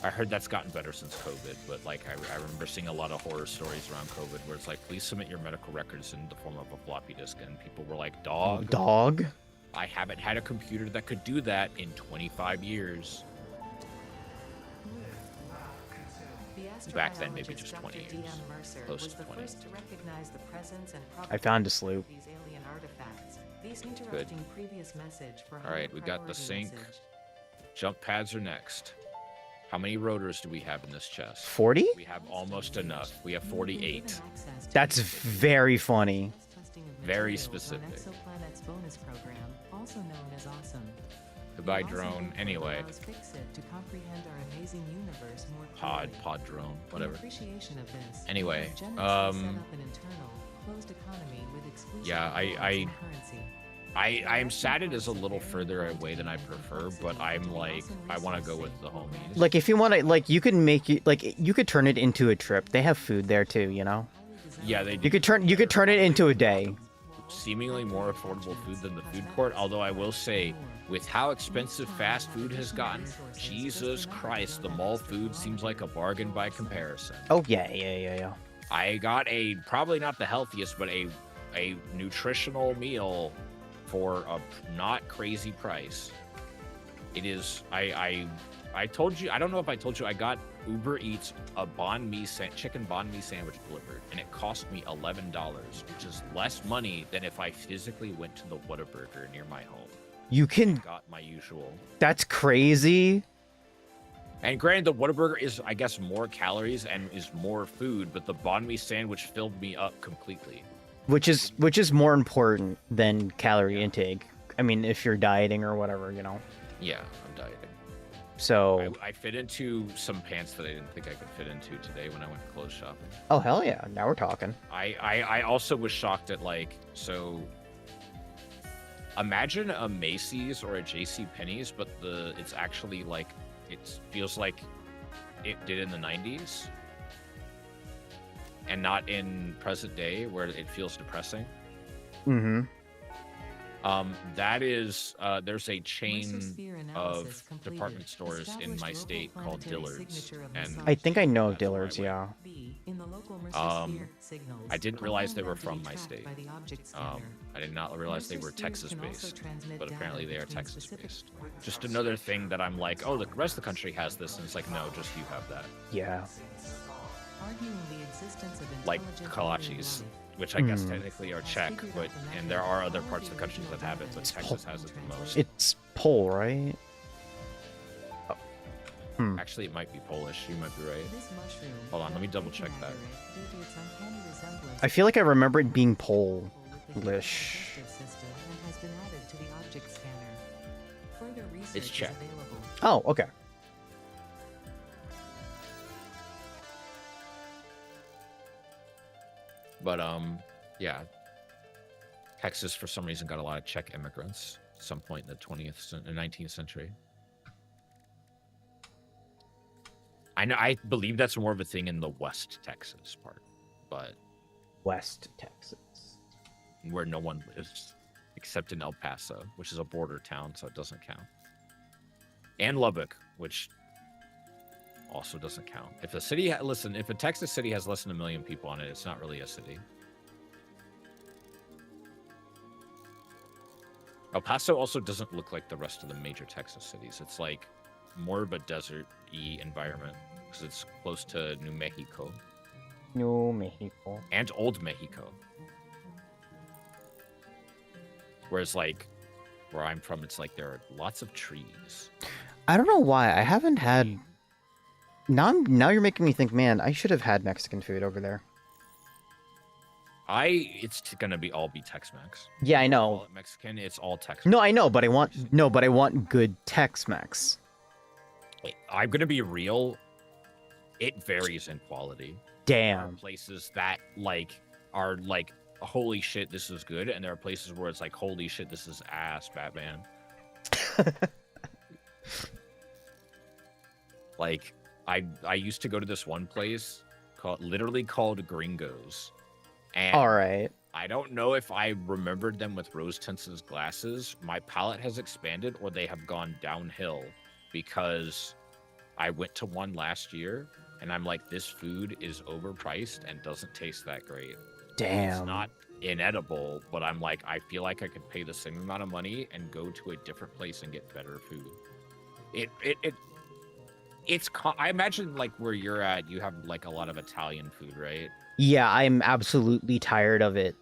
I heard that's gotten better since COVID, but like I remember seeing a lot of horror stories around COVID where it's like, please submit your medical records in the form of a floppy disk, and people were like, dog? I haven't had a computer that could do that in 25 years. Back then, maybe just 20 years. Close to 20. I found a sloop. Good. Alright, we got the sync. Jump pads are next. How many rotors do we have in this chest? 40? We have almost enough. We have 48. That's very funny. Very specific. Goodbye, drone. Anyway. Allows Fixit to comprehend our amazing universe more Pod clearly. drone, In whatever. appreciation of this, Anyway, we have generously set up an internal, closed economy with exclusive yeah, rewards I and currency. I'm sad it is a little further away than I prefer, but I'm like, I want to go with the homies. Like, if you want to, like, you can make it, like, you could turn it into a trip. They have food there too, you know. Yeah, they do. You could turn it into a day. Seemingly more affordable food than the food court, although I will say, with how expensive fast food has gotten, Jesus Christ, the mall food seems like a bargain by comparison. Oh yeah. I got a, probably not the healthiest, but a nutritional meal for a not crazy price. It is, I told you, I don't know if I told you, I got Uber Eats a chicken banh mi sandwich delivered, and it cost me $11, which is less money than if I physically went to the Whataburger near my home. You can. Got my usual. That's crazy. And granted, the Whataburger is, I guess, more calories and is more food, but the banh mi sandwich filled me up completely. Which is more important than calorie intake. I mean, if you're dieting or whatever, you know. Yeah, I'm dieting. So. I fit into some pants that I didn't think I could fit into today when I went clothes shopping. Oh hell yeah! Now we're talking. I also was shocked at, like, so imagine a Macy's or a J.C. Penney's, but it's actually like, it feels like it did in the 90s and not in present day where it feels depressing. Mm-hmm. That is, there's a chain of department stores in my state called Dillard's, and I think I know that's Dillard's. where I Yeah. I didn't realize they were from my state. I did not realize they were Texas-based, but apparently they are Texas-based. Just another thing that I'm like, oh, the rest of the country has this, and it's like, no, just you have that. Yeah. Like kolaches, which I guess technically are Czech, but and there are other parts of the country that have it, but Texas has it the most. It's Pole, right? Oh. Actually, it might be Polish. You might be right. Hold on, let me double check that. I feel like I remember it being Polish. It's Czech. Oh, okay. But yeah, Texas for some reason got a lot of Czech immigrants at some point in the 19th century. I believe that's more of a thing in the West Texas part, but West Texas, where no one lives except in El Paso, which is a border town, so it doesn't count, and Lubbock, which also doesn't count. If a city, if a Texas city has less than 1 million people on it, it's not really a city. El Paso also doesn't look like the rest of the major Texas cities. It's like more of a desert-y environment because it's close to New Mexico. New Mexico. And Old Mexico. Whereas, like, where I'm from, it's like there are lots of trees. I don't know why I haven't had. Now you're making me think, man, I should have had Mexican food over there. It's gonna all be Tex-Mex. Yeah, I know. Call it Mexican, it's all Tex-Mex. No, I know, but I want good Tex-Mex. I'm gonna be real. It varies in quality. Damn. There are places that are like, holy shit, this is good, and there are places where it's like, holy shit, this is ass, Batman. Like, I used to go to this one place literally called Gringos. And all right. I don't know if I remembered them with rose tinted glasses. My palate has expanded, or they have gone downhill, because I went to one last year and I'm like, this food is overpriced and doesn't taste that great. Damn. It's not inedible, but I'm like, I feel like I could pay the same amount of money and go to a different place and get better food. I imagine, like, where you're at, you have like a lot of Italian food, right? Yeah, I'm absolutely tired of it.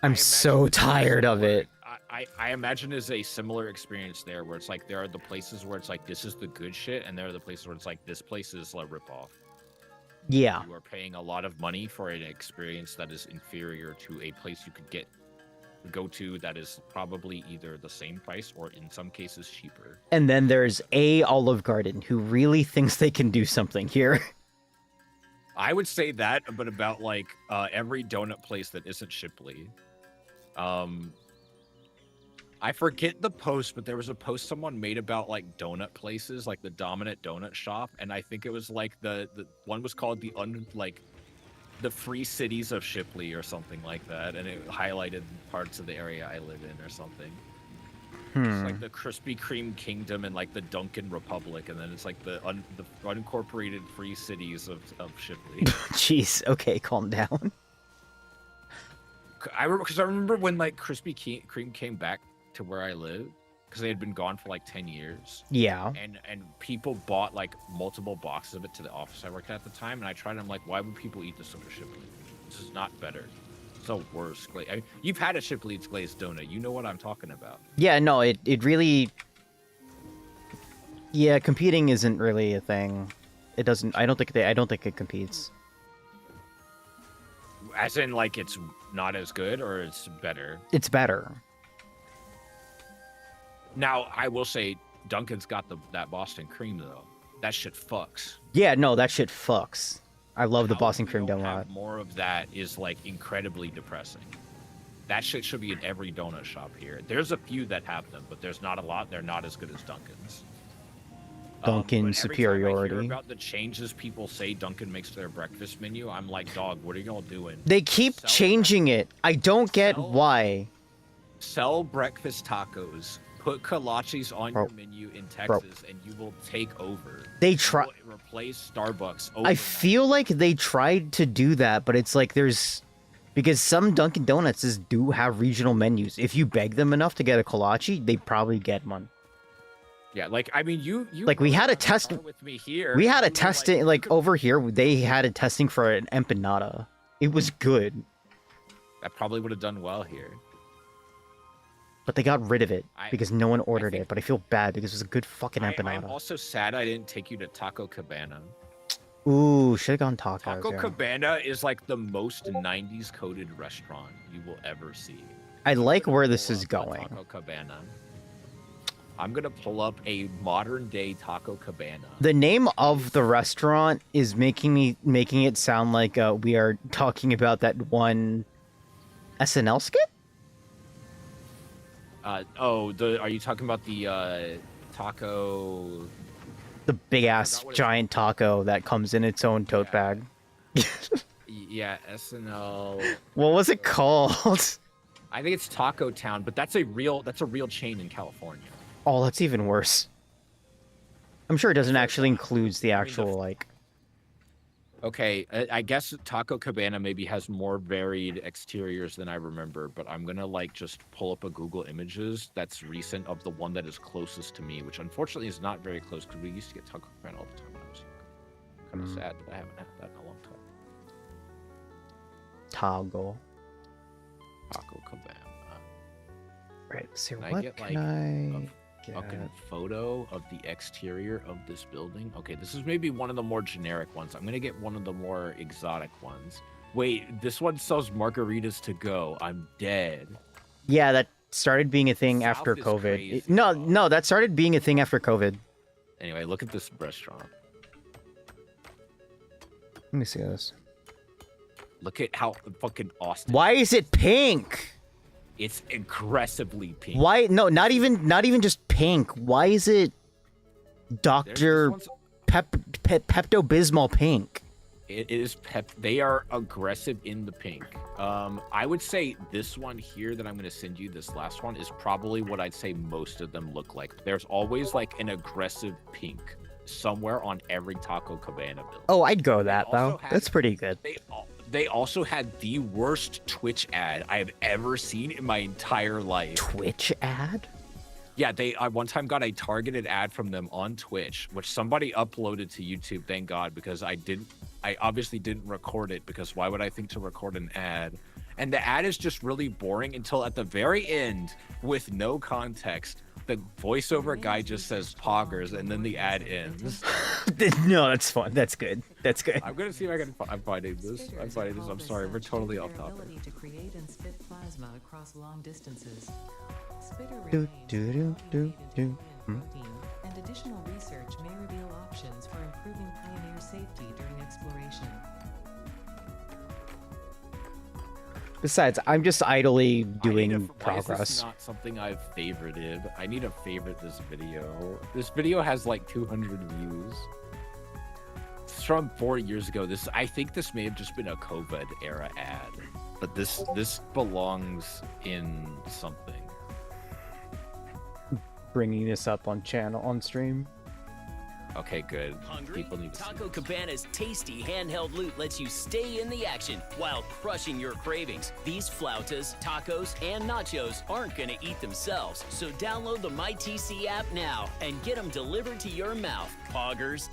I'm so tired of it. I imagine is a similar experience there, where it's like there are the places where it's like, this is the good shit, and there are the places where it's like, this place is a ripoff. Yeah. You are paying a lot of money for an experience that is inferior to a place you could get go to that is probably either the same price or in some cases cheaper. And then there's a Olive Garden who really thinks they can do something here. I would say that, but about like every donut place that isn't Shipley. I forget the post, but there was a post someone made about like donut places, like the dominant donut shop, and I think it was like the one was called the Free Cities of Shipley or something like that, and it highlighted parts of the area I live in or something. It's like the Krispy Kreme Kingdom and like the Dunkin' Republic, and then it's like the unincorporated Free Cities of Shipley. Jeez, okay, calm down. I remember when like Krispy Kreme came back to where I live, because they had been gone for like 10 years. Yeah. And people bought like multiple boxes of it to the office I worked at the time, and I tried. I'm like, why would people eat this over Shipley? This is not better. It's the worst. I mean, you've had a Shipley's glazed donut. You know what I'm talking about. Yeah, no, it really. Yeah, competing isn't really a thing. It doesn't. I don't think it competes. As in, like, it's not as good or it's better. It's better. Now, I will say, Dunkin's got that Boston cream though. That shit fucks. Yeah, no, that shit fucks. I love the Boston cream Don't donut. have more of that is like incredibly depressing. That shit should be in every donut shop here. There's a few that have them, but there's not a lot. They're not as good as Dunkin's. Dunkin' But superiority. Every time I hear about the changes people say Dunkin' makes to their breakfast menu, I'm like, dog, what are you all doing? They keep changing it. I don't get why. Sell breakfast tacos. Put kolaches on your menu in Texas, and you will take over. They try. Replace Starbucks. I feel like they tried to do that, but it's like because some Dunkin' Donuts do have regional menus. If you beg them enough to get a kolache, they probably get one. Yeah, like I mean, you like we had a test with me here. We had a testing like over here. They had a testing for an empanada. It was good. That probably would have done well here. But they got rid of it because no one ordered it. But I feel bad because it was a good fucking empanada. I'm also sad I didn't take you to Taco Cabana. Ooh, should have gone tacos. Taco Cabana is like the most 90s coded restaurant you will ever see. I like where this is going. Taco Cabana. I'm gonna pull up a modern day Taco Cabana. The name of the restaurant is making it sound like we are talking about that one SNL skit. Are you talking about the taco? The big ass giant taco that comes in its own tote bag. Yeah, SNL. What was it called? I think it's Taco Town, but that's a real chain in California. Oh, that's even worse. I'm sure it doesn't actually include the actual like. Okay, I guess Taco Cabana maybe has more varied exteriors than I remember, but I'm gonna like just pull up a Google Images that's recent of the one that is closest to me, which unfortunately is not very close because we used to get Taco Cabana all the time when I was young. Kind of sad that I haven't had that in a long time. Taco Cabana. Right. So Can what I get, can like, I get? Fucking photo of the exterior of this building. Okay, this is maybe one of the more generic ones. I'm gonna get one of the more exotic ones. Wait, this one sells margaritas to go. I'm dead. Yeah, that started being a thing after COVID. No, that started being a thing after COVID. Anyway, look at this restaurant. Let me see this. Look at how fucking Austin. Why is it pink? It's aggressively pink. Why? No, not even just pink. Why is it Dr. Pepto-Bismol pink? It is They are aggressive in the pink. I would say this one here that I'm going to send you, this last one, is probably what I'd say most of them look like. There's always like an aggressive pink somewhere on every Taco Cabana building. Oh, I'd go that though. That's pretty good. They also had the worst Twitch ad I have ever seen in my entire life. Twitch ad? Yeah, I one time got a targeted ad from them on Twitch, which somebody uploaded to YouTube, thank God, because I obviously didn't record it, because why would I think to record an ad? And the ad is just really boring until at the very end, with no context, the voiceover guy just says poggers, and then the ad ends. No, that's fun. That's good. That's good. I'm gonna see if I can. I'm finding this. I'm sorry, we're totally off topic. To create and spit plasma across long distances. Spitter Do, remains do, do, highly do, related to do. plant protein, and additional research may reveal options for improving pioneer safety during exploration. Besides, I'm just idly doing Why is progress. this not something I've favorited? I need to favorite this video. This video has like 200 views. It's from 4 years ago. I think this may have just been a COVID era ad, but this belongs in something. Bringing this up on stream. Okay, good. Hungry? People need to see Taco this. Cabana's tasty handheld loot lets you stay in the action while crushing your cravings. These flautas, tacos, and nachos aren't gonna eat themselves, so download the MyTC app now and get them delivered to your mouth, poggers.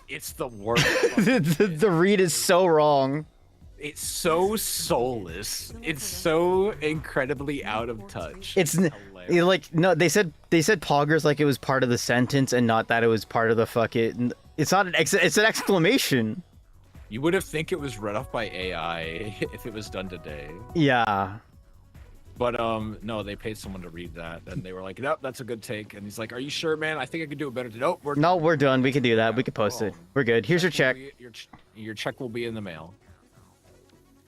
It's the worst. The read is so wrong. It's so soulless. It's so incredibly out of touch. It's like no, they said poggers like it was part of the sentence and not that it was part of the fucking. It's not it's an exclamation. You would have think it was read off by AI if it was done today. Yeah. But no, they paid someone to read that, and they were like, "Nope, that's a good take." And he's like, "Are you sure, man? I think I could do it better." Nope, We're done. We can do that. We can post it. We're good. Here's your check. Your check will be in the mail.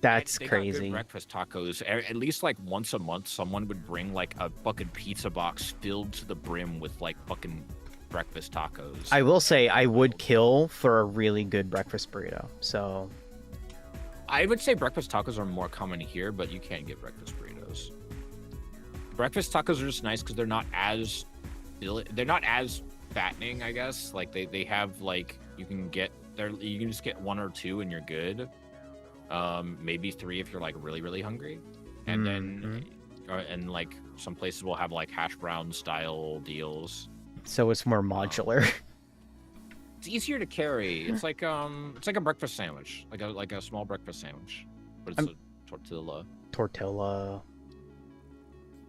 That's They got crazy. good breakfast tacos. At least like once a month, someone would bring like a fucking pizza box filled to the brim with like fucking breakfast tacos. I will say I would kill for a really good breakfast burrito. So I would say breakfast tacos are more common here, but you can get breakfast burritos. Breakfast tacos are just nice because they're not as fattening, I guess. Like they have like you can just get one or two and you're good. Maybe three if you're like really really hungry, and then and like some places will have like hash brown style deals. so it's more modular. It's easier to carry. It's like a breakfast sandwich, like a small breakfast sandwich, but it's a tortilla. Tortilla.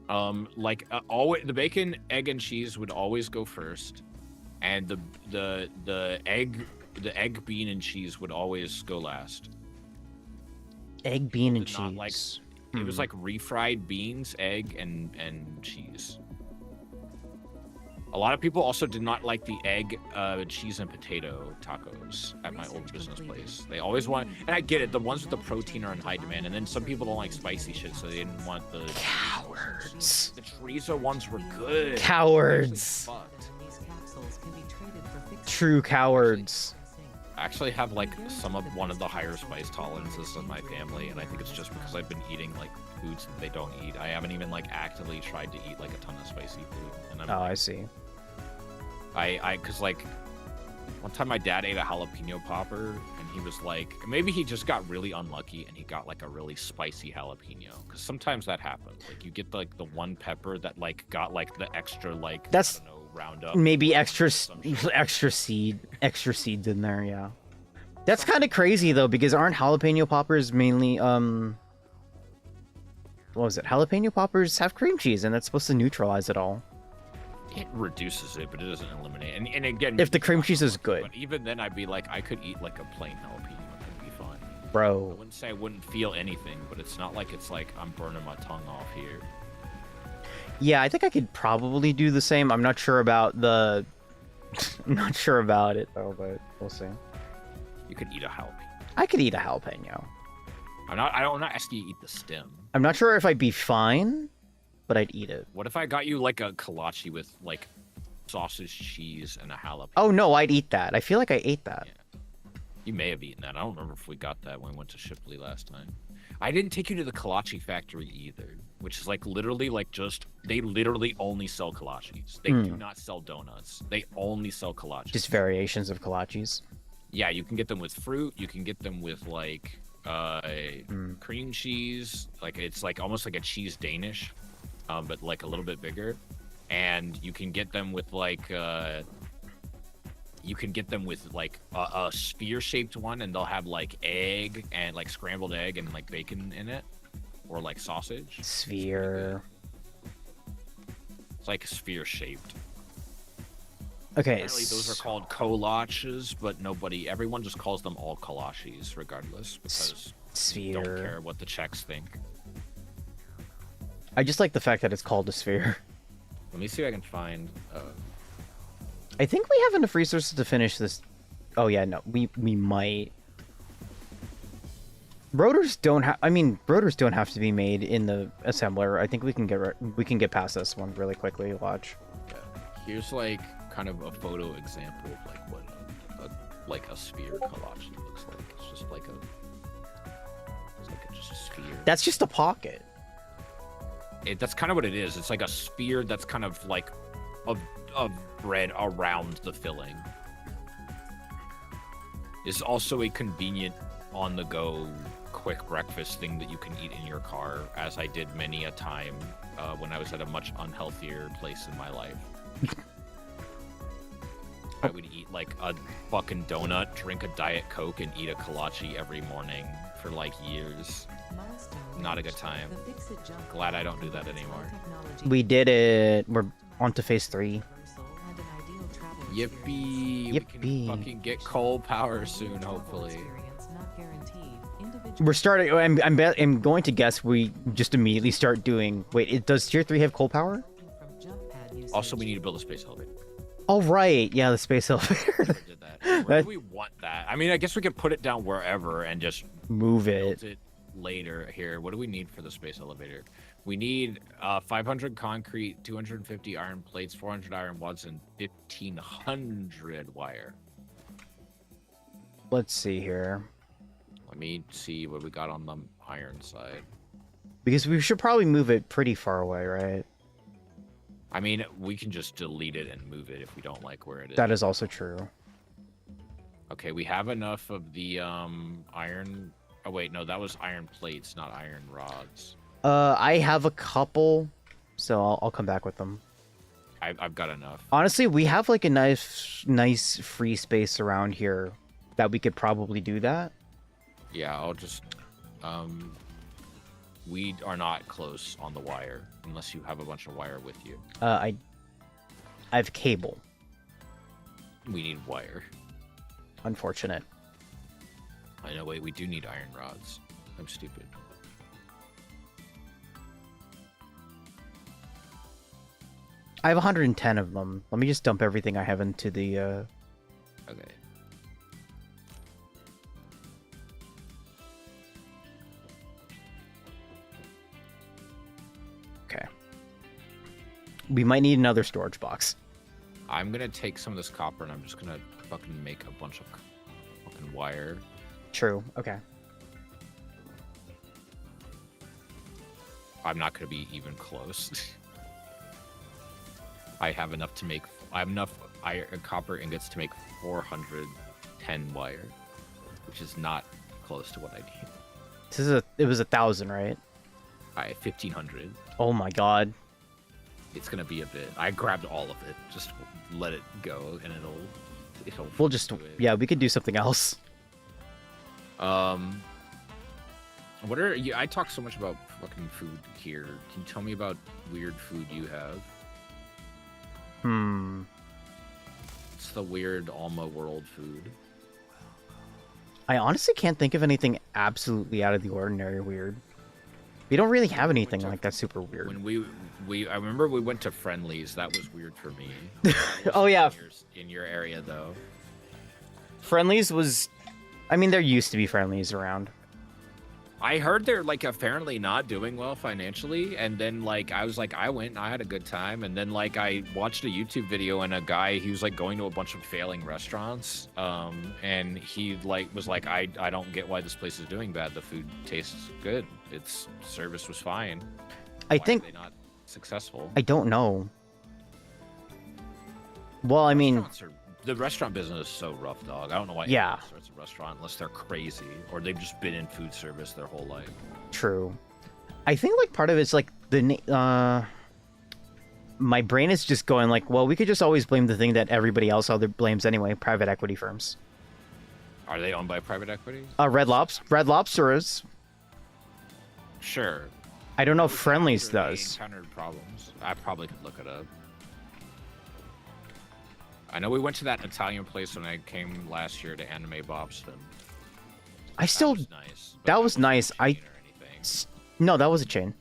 Always the bacon, egg, and cheese would always go first, and the egg, bean, and cheese would always go last. Egg, bean, and Not like- cheese. It was like refried beans, egg, and cheese. A lot of people also did not like the egg, cheese, and potato tacos at my old business place. They always want, and I get it, the ones with the protein are in high demand, and then some people don't like spicy shit, so they didn't want the Cowards. The chorizo ones were good. Cowards. Fucked. And these capsules can be traded for fixed True cowards. I actually have like one of the higher spice tolerances in my family, and I think it's just because I've been eating like foods that they don't eat. I haven't even like actively tried to eat like a ton of spicy food, and I'm Oh, I see. cause like one time my dad ate a jalapeno popper, and he was like, maybe he just got really unlucky and he got like a really spicy jalapeno, because sometimes that happens. Like you get like the one pepper that like got like the extra like That's- I don't know, Roundup. Maybe extra Some shit. extra seeds in there. Yeah. That's kind of crazy though, because aren't jalapeno poppers mainly what was it? Jalapeno poppers have cream cheese, and that's supposed to neutralize it all. It reduces it, but it doesn't eliminate. And again, If the cream cheese is good, but even then, I'd be like, I could eat like a plain jalapeno. It'd be fine. I bro. wouldn't say I wouldn't feel anything, but it's not like it's like I'm burning my tongue off here. Yeah, I think I could probably do the same. I'm not sure about the. I'm not sure about it though, but we'll see. You could eat a jalapeno. I could eat a jalapeno. I'm not asking you to eat the stem. I'm not sure if I'd be fine, but I'd eat it. What if I got you like a kolache with like sausage, cheese, and a jalapeno? Oh no, I'd eat that. I feel like I ate that. Yeah. You may have eaten that. I don't remember if we got that when we went to Shipley last time. I didn't take you to the kolache factory either, which is like literally like just they literally only sell kolaches. They do not sell donuts. They only sell kolaches. Just variations of kolaches. Yeah, you can get them with fruit. You can get them with like cream cheese. Like it's like almost like a cheese Danish, but like a little bit bigger. And you can get them with like a sphere-shaped one, and they'll have like egg and like scrambled egg and like bacon in it, or like sausage. Sphere. It's like sphere-shaped. Okay. Apparently those are called kolaches, but everyone just calls them all kolaches regardless because sphere. don't care what the Czechs think. I just like the fact that it's called a sphere. Let me see if I can find. I think we have enough resources to finish this. Oh yeah, no, we might. Rotors don't have. I mean, rotors don't have to be made in the assembler. I think we can get past this one really quickly. Watch. Yeah. Here's like kind of a photo example of like what a sphere kolache looks like. It's just like just a sphere. That's just a pocket. That's kind of what it is. It's like a sphere that's kind of like of bread around the filling. It's also a convenient on-the-go quick breakfast thing that you can eat in your car, as I did many a time when I was at a much unhealthier place in my life. I would eat like a fucking donut, drink a Diet Coke, and eat a kolache every morning for like years. Not a good time. Glad I don't do that anymore. We did it. We're on to phase 3. Yippee! We can fucking get coal power soon, hopefully. We're starting. I'm going to guess we just immediately start doing. Wait, does tier 3 have coal power? Also, we need to build a space elevator. Oh right, yeah, the space elevator. Did that. Where do we want that? I mean, I guess we could put it down wherever and just move build it later. Here, what do we need for the space elevator? We need 500 concrete, 250 iron plates, 400 iron rods, and 1,500 wire. Let's see here. Let me see what we got on the iron side. Because we should probably move it pretty far away, right? I mean, we can just delete it and move it if we don't like where it is. That is also true. Okay, we have enough of the iron. Oh wait, no, that was iron plates, not iron rods. I have a couple, so I'll come back with them. I've got enough. Honestly, we have like a nice free space around here that we could probably do that. Yeah, I'll just we are not close on the wire unless you have a bunch of wire with you. I have cable. We need wire. Unfortunate. I know, wait, we do need iron rods. I'm stupid. I have 110 of them. Let me just dump everything I have into the Okay. Okay. We might need another storage box. I'm gonna take some of this copper and I'm just gonna fucking make a bunch of fucking wire. True. Okay. I'm not gonna be even close. I have enough to make. I have enough copper ingots to make 410 wire, which is not close to what I need. It was 1,000, right? 1,500. Oh my god. It's gonna be a bit. I grabbed all of it. Just let it go, and it'll. We'll just yeah. We could do something else. What are you? I talk so much about fucking food here. Can you tell me about weird food you have? It's the weird Alma world food. I honestly can't think of anything absolutely out of the ordinary weird. We don't really have anything like that super weird. When I remember we went to Friendlies. That was weird for me. Oh yeah. In your area though. Friendlies was, I mean, there used to be Friendlies around. I heard they're like apparently not doing well financially, and then like I was like I went and I had a good time, and then like I watched a YouTube video and a guy, he was like going to a bunch of failing restaurants, and he like was like I don't get why this place is doing bad. The food tastes good. Its service was fine. I think are they not successful. I don't know. Well, I mean, The restaurant business is so rough, dog. I don't know why anyone starts a restaurant unless they're crazy or they've just been in food service their whole life. True. I think like part of it's like my brain is just going like, well, we could just always blame the thing that everybody else blames anyway, private equity firms. Are they owned by private equity? Red Lobster is. Sure. I don't know if Friendlies does. Encountered problems. I probably could look it up. I know we went to that Italian place when I came last year to Anime Bobston. I still. That was nice. but That was nice. wasn't a chain or anything. No, that was a chain.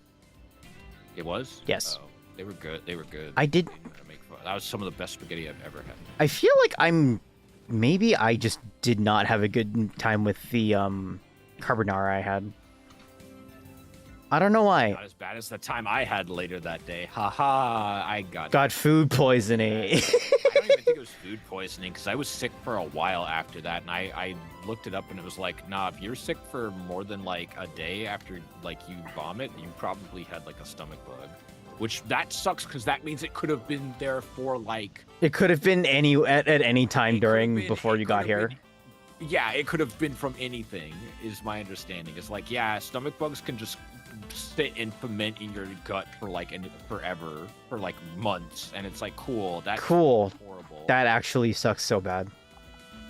It was? Yes. Oh, they were good. They were good. I did. That was some of the best spaghetti I've ever had. I feel like maybe I just did not have a good time with the carbonara I had. I don't know why. Not as bad as the time I had later that day. Haha, I Got food poisoning. I don't even think it was food poisoning because I was sick for a while after that, and I looked it up and it was like, nah, if you're sick for more than like a day after like you vomit, you probably had like a stomach bug. Which that sucks because that means it could have been there for like. It could have been at any time before you got here. Yeah, it could have been from anything, is my understanding. It's like, yeah, stomach bugs can just sit and ferment in your gut for like forever, for like months, and it's like, cool. That's cool. Horrible. That actually sucks so bad.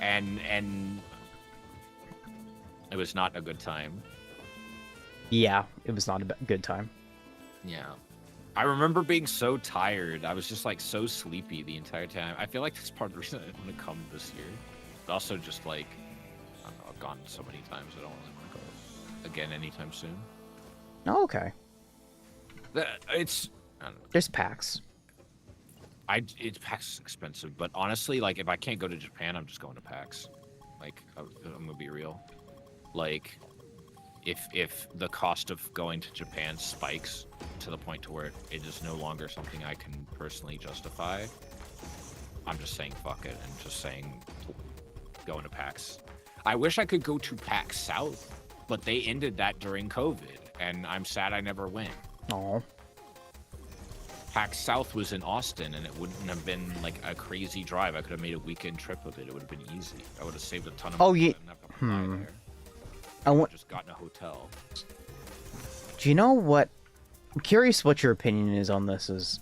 And it was not a good time. Yeah, it was not a good time. Yeah. I remember being so tired. I was just like so sleepy the entire time. I feel like that's part of the reason I didn't want to come this year. But also just like, I don't know, I've gone so many times. I don't really want to go again anytime soon. Oh, okay. It's, I don't know. There's PAX. It's PAX is expensive, but honestly, like if I can't go to Japan, I'm just going to PAX. Like I'm gonna be real. Like if the cost of going to Japan spikes to the point to where it is no longer something I can personally justify, I'm just saying fuck it and just saying going to PAX. I wish I could go to PAX South, but they ended that during COVID, and I'm sad I never went. Oh. PAX South was in Austin, and it wouldn't have been like a crazy drive. I could have made a weekend trip of it. It would have been easy. I would have saved a ton of money. Oh, yeah. I didn't have to fly there. Just gotten a hotel. Do you know what? I'm curious what your opinion is on this. Is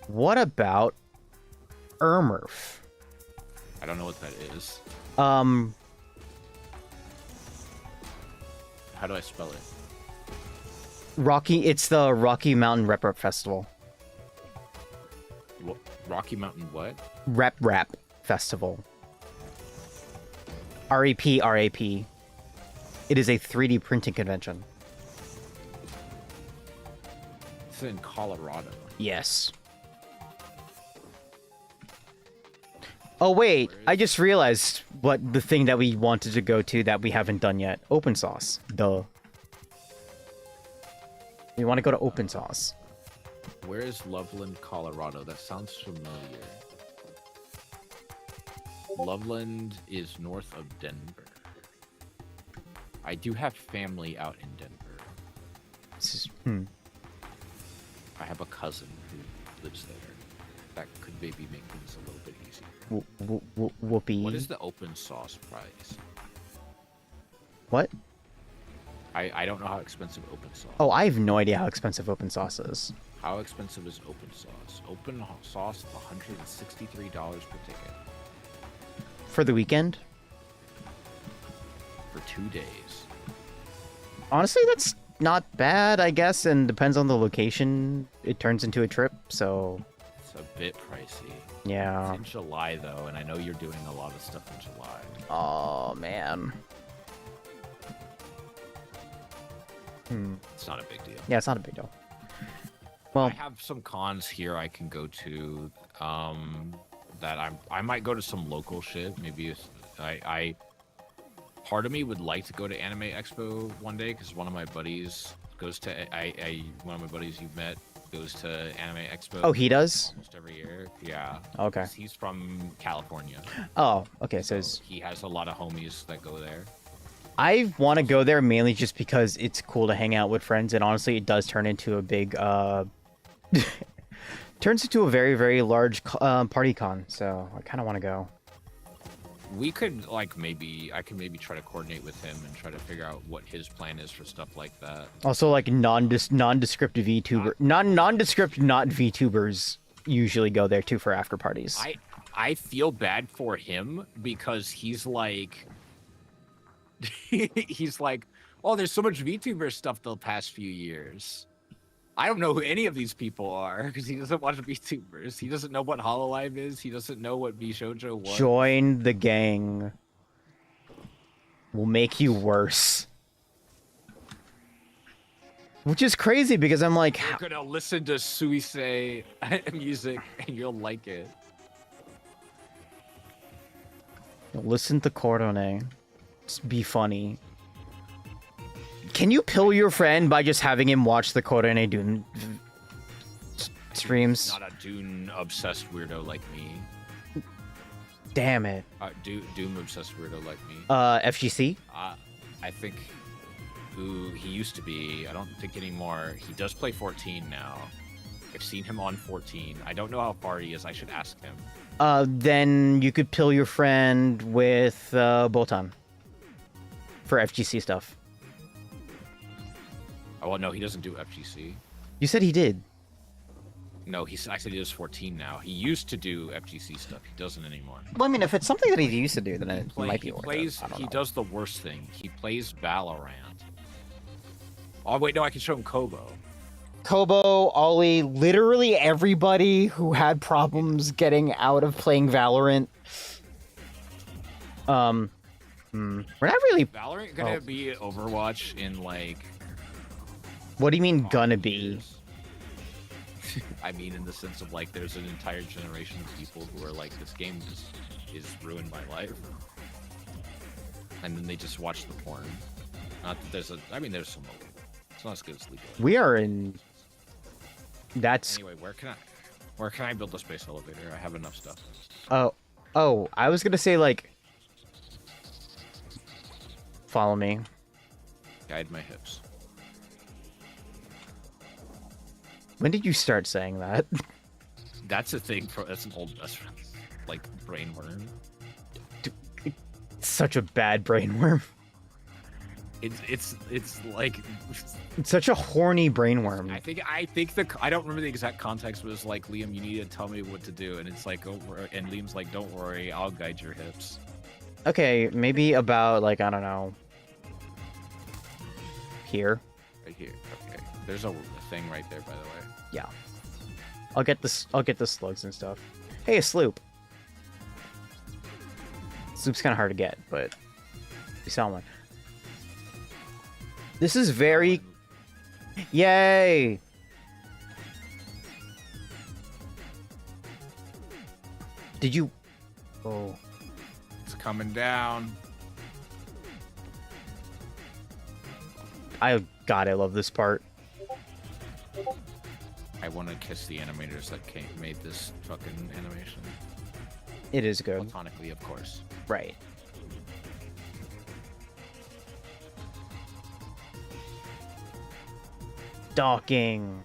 what about Irmurf? I don't know what that is. How do I spell it? It's the Rocky Mountain Rep Festival. Rocky Mountain what? Rep Festival. RAP. It is a 3D printing convention. It's in Colorado. Yes. Oh wait, I just realized what the thing that we wanted to go to that we haven't done yet. Open Sauce. Duh. We want to go to Open Sauce. Where is Loveland, Colorado? That sounds familiar. Loveland is north of Denver. I do have family out in Denver. I have a cousin who lives there. That could maybe make things a little bit easier. Whoopee. What is the open sauce price? What? I don't know how expensive open sauce. Oh, I have no idea how expensive Open Sauce is. How expensive is open sauce? Open sauce, $163 per ticket. For the weekend? For 2 days. Honestly, that's not bad, I guess, and depends on the location. It turns into a trip, so... It's a bit pricey. Yeah. It's in July, though, and I know you're doing a lot of stuff in July. Oh, man. It's not a big deal. Yeah, it's not a big deal. Well, I have some cons here I can go to. That I might go to some local shit. Maybe part of me would like to go to Anime Expo one day because one of my buddies goes to one of my buddies you've met goes to Anime Expo. Oh, he does? Almost every year. Yeah. Okay. He's from California. Oh, okay. So he has a lot of homies that go there. I want to go there mainly just because it's cool to hang out with friends, and honestly, it does turn into a big, turns into a very, very large party con. So I kind of want to go. We could I could maybe try to coordinate with him and try to figure out what his plan is for stuff like that. Also, like nondescript VTuber, nondescript not VTubers usually go there too for after parties. I feel bad for him because he's like. He's like, oh, there's so much VTuber stuff the past few years. I don't know who any of these people are because he doesn't watch VTubers. He doesn't know what Hololive is. He doesn't know what Bishojo was. Join the gang. Will make you worse. Which is crazy because I'm like, You're gonna listen to Suisei music and you'll like it. listen to Cordone. Just be funny. Can you pill your friend by just having him watch the Cordone Dune streams? Not a Dune obsessed weirdo like me. Damn it. Doom obsessed weirdo like me. FGC? I think who he used to be. I don't think anymore. He does play 14 now. I've seen him on 14. I don't know how far he is. I should ask him. Then you could pill your friend with Botan for FGC stuff. Oh, well, no, he doesn't do FGC. You said he did. No, I said he does 14 now. He used to do FGC stuff. He doesn't anymore. Well, I mean, if it's something that he used to do, then it might be worth it. I don't He know. does the worst thing. He plays Valorant. Oh, wait, no, I can show him Kobo. Kobo, Ollie, literally everybody who had problems getting out of playing Valorant. We're not really. Valorant gonna be Overwatch in, like... What do you mean, gonna be? years. I mean, in the sense of, like, there's an entire generation of people who are like, this game is ruined my life. And then they just watch the porn. Not that there's I mean, there's some of it. It's not as good as League of Legends. We are in. That's. Anyway, where can I build a space elevator? I have enough stuff. Oh, I was gonna say, like. Follow me. Guide my hips. When did you start saying that? That's a thing. That's an old. That's like brainworm. Such a bad brainworm. It's like. It's such a horny brainworm. I think I don't remember the exact context, but it was like, Liam, you need to tell me what to do, and it's like over, and Liam's like, don't worry, I'll guide your hips. Okay, maybe about, like, I don't know. Here. Right here. Okay. There's a thing right there, by the way. Yeah. I'll get the slugs and stuff. Hey, a sloop. Sloop's kind of hard to get, but we saw one. This is very... Yay! Did you... Oh. It's coming down. God, I love this part. I want to kiss the animators that made this fucking animation. It is good. Platonically, of course. Right. Docking.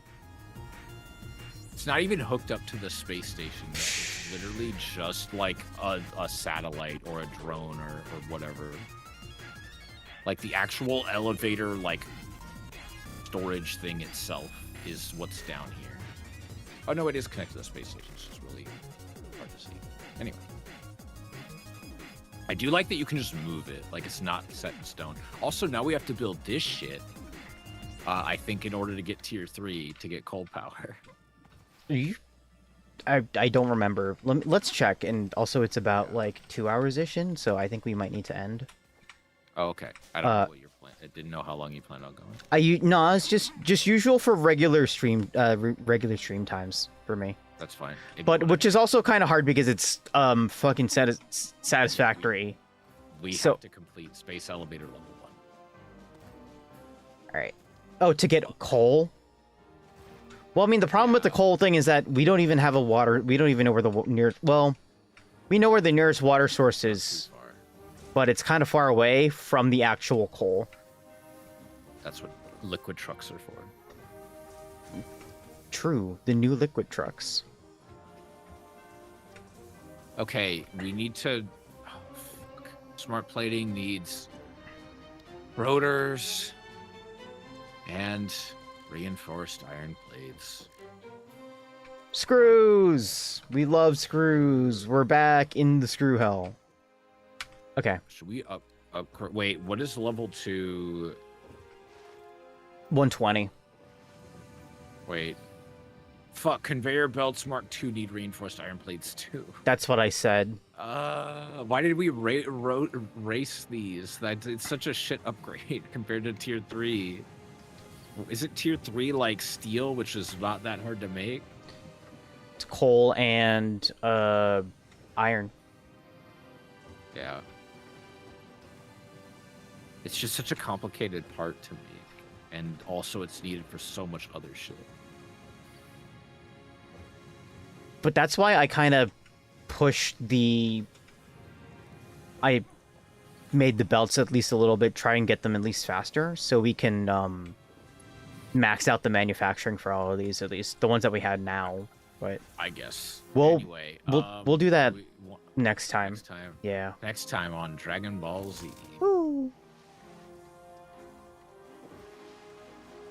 It's not even hooked up to the space station yet. It's literally just like a satellite or a drone or whatever. Like the actual elevator, like storage thing itself is what's down here. Oh no, it is connected to the space station. It's just really hard to see. Anyway. I do like that you can just move it. Like, it's not set in stone. Also, now we have to build this shit. I think in order to get tier 3 to get coal power. I don't remember. Let's check. And also, it's about like 2 hours-ish in, so I think we might need to end. Oh, okay. I don't know what your plan. I didn't know how long you planned on going. No, it's just usual for regular stream times for me. That's fine. But which is also kind of hard because it's fucking satisfactory. We have to complete space elevator level 1. All right. Oh, to get coal? Well, I mean, the problem with the coal thing is that we don't even have a water... We don't even know where the nearest... Well, we know where the nearest water source is, but it's kind of far away from the actual coal. That's what liquid trucks are for. True. The new liquid trucks. Okay, we need to... Oh, fuck. Smart plating needs rotors and reinforced iron plates. Screws! We love screws. We're back in the screw hell. Okay. Should we up... Wait, what is level 2? 120. Wait. Fuck, conveyor belts Mark II need reinforced iron plates too. That's what I said. Why did we race these? It's such a shit upgrade compared to tier 3. Is it tier 3 like steel, which is not that hard to make? It's coal and iron. Yeah. It's just such a complicated part to make. And also it's needed for so much other shit. But that's why I kind of pushed I made the belts at least a little bit, try and get them at least faster, so we can max out the manufacturing for all of these, at least the ones that we had now. But I guess. We'll anyway, we'll do that we- next time. Next time. Yeah. Next time on Dragon Ball Z. Woo.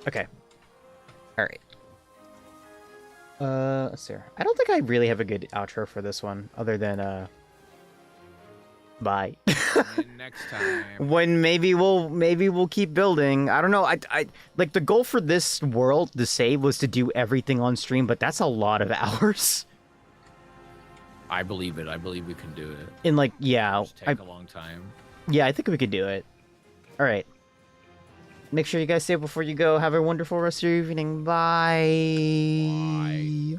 Okay. All right. Let's see. I don't think I really have a good outro for this one, other than bye. Next time. When maybe we'll keep building. I don't know. I like the goal for this world to save was to do everything on stream, but that's a lot of hours. I believe it. I believe we can do it. And like, yeah, Just take a long time. yeah, I think we could do it. All right. Make sure you guys save before you go. Have a wonderful rest of your evening. Bye. Bye.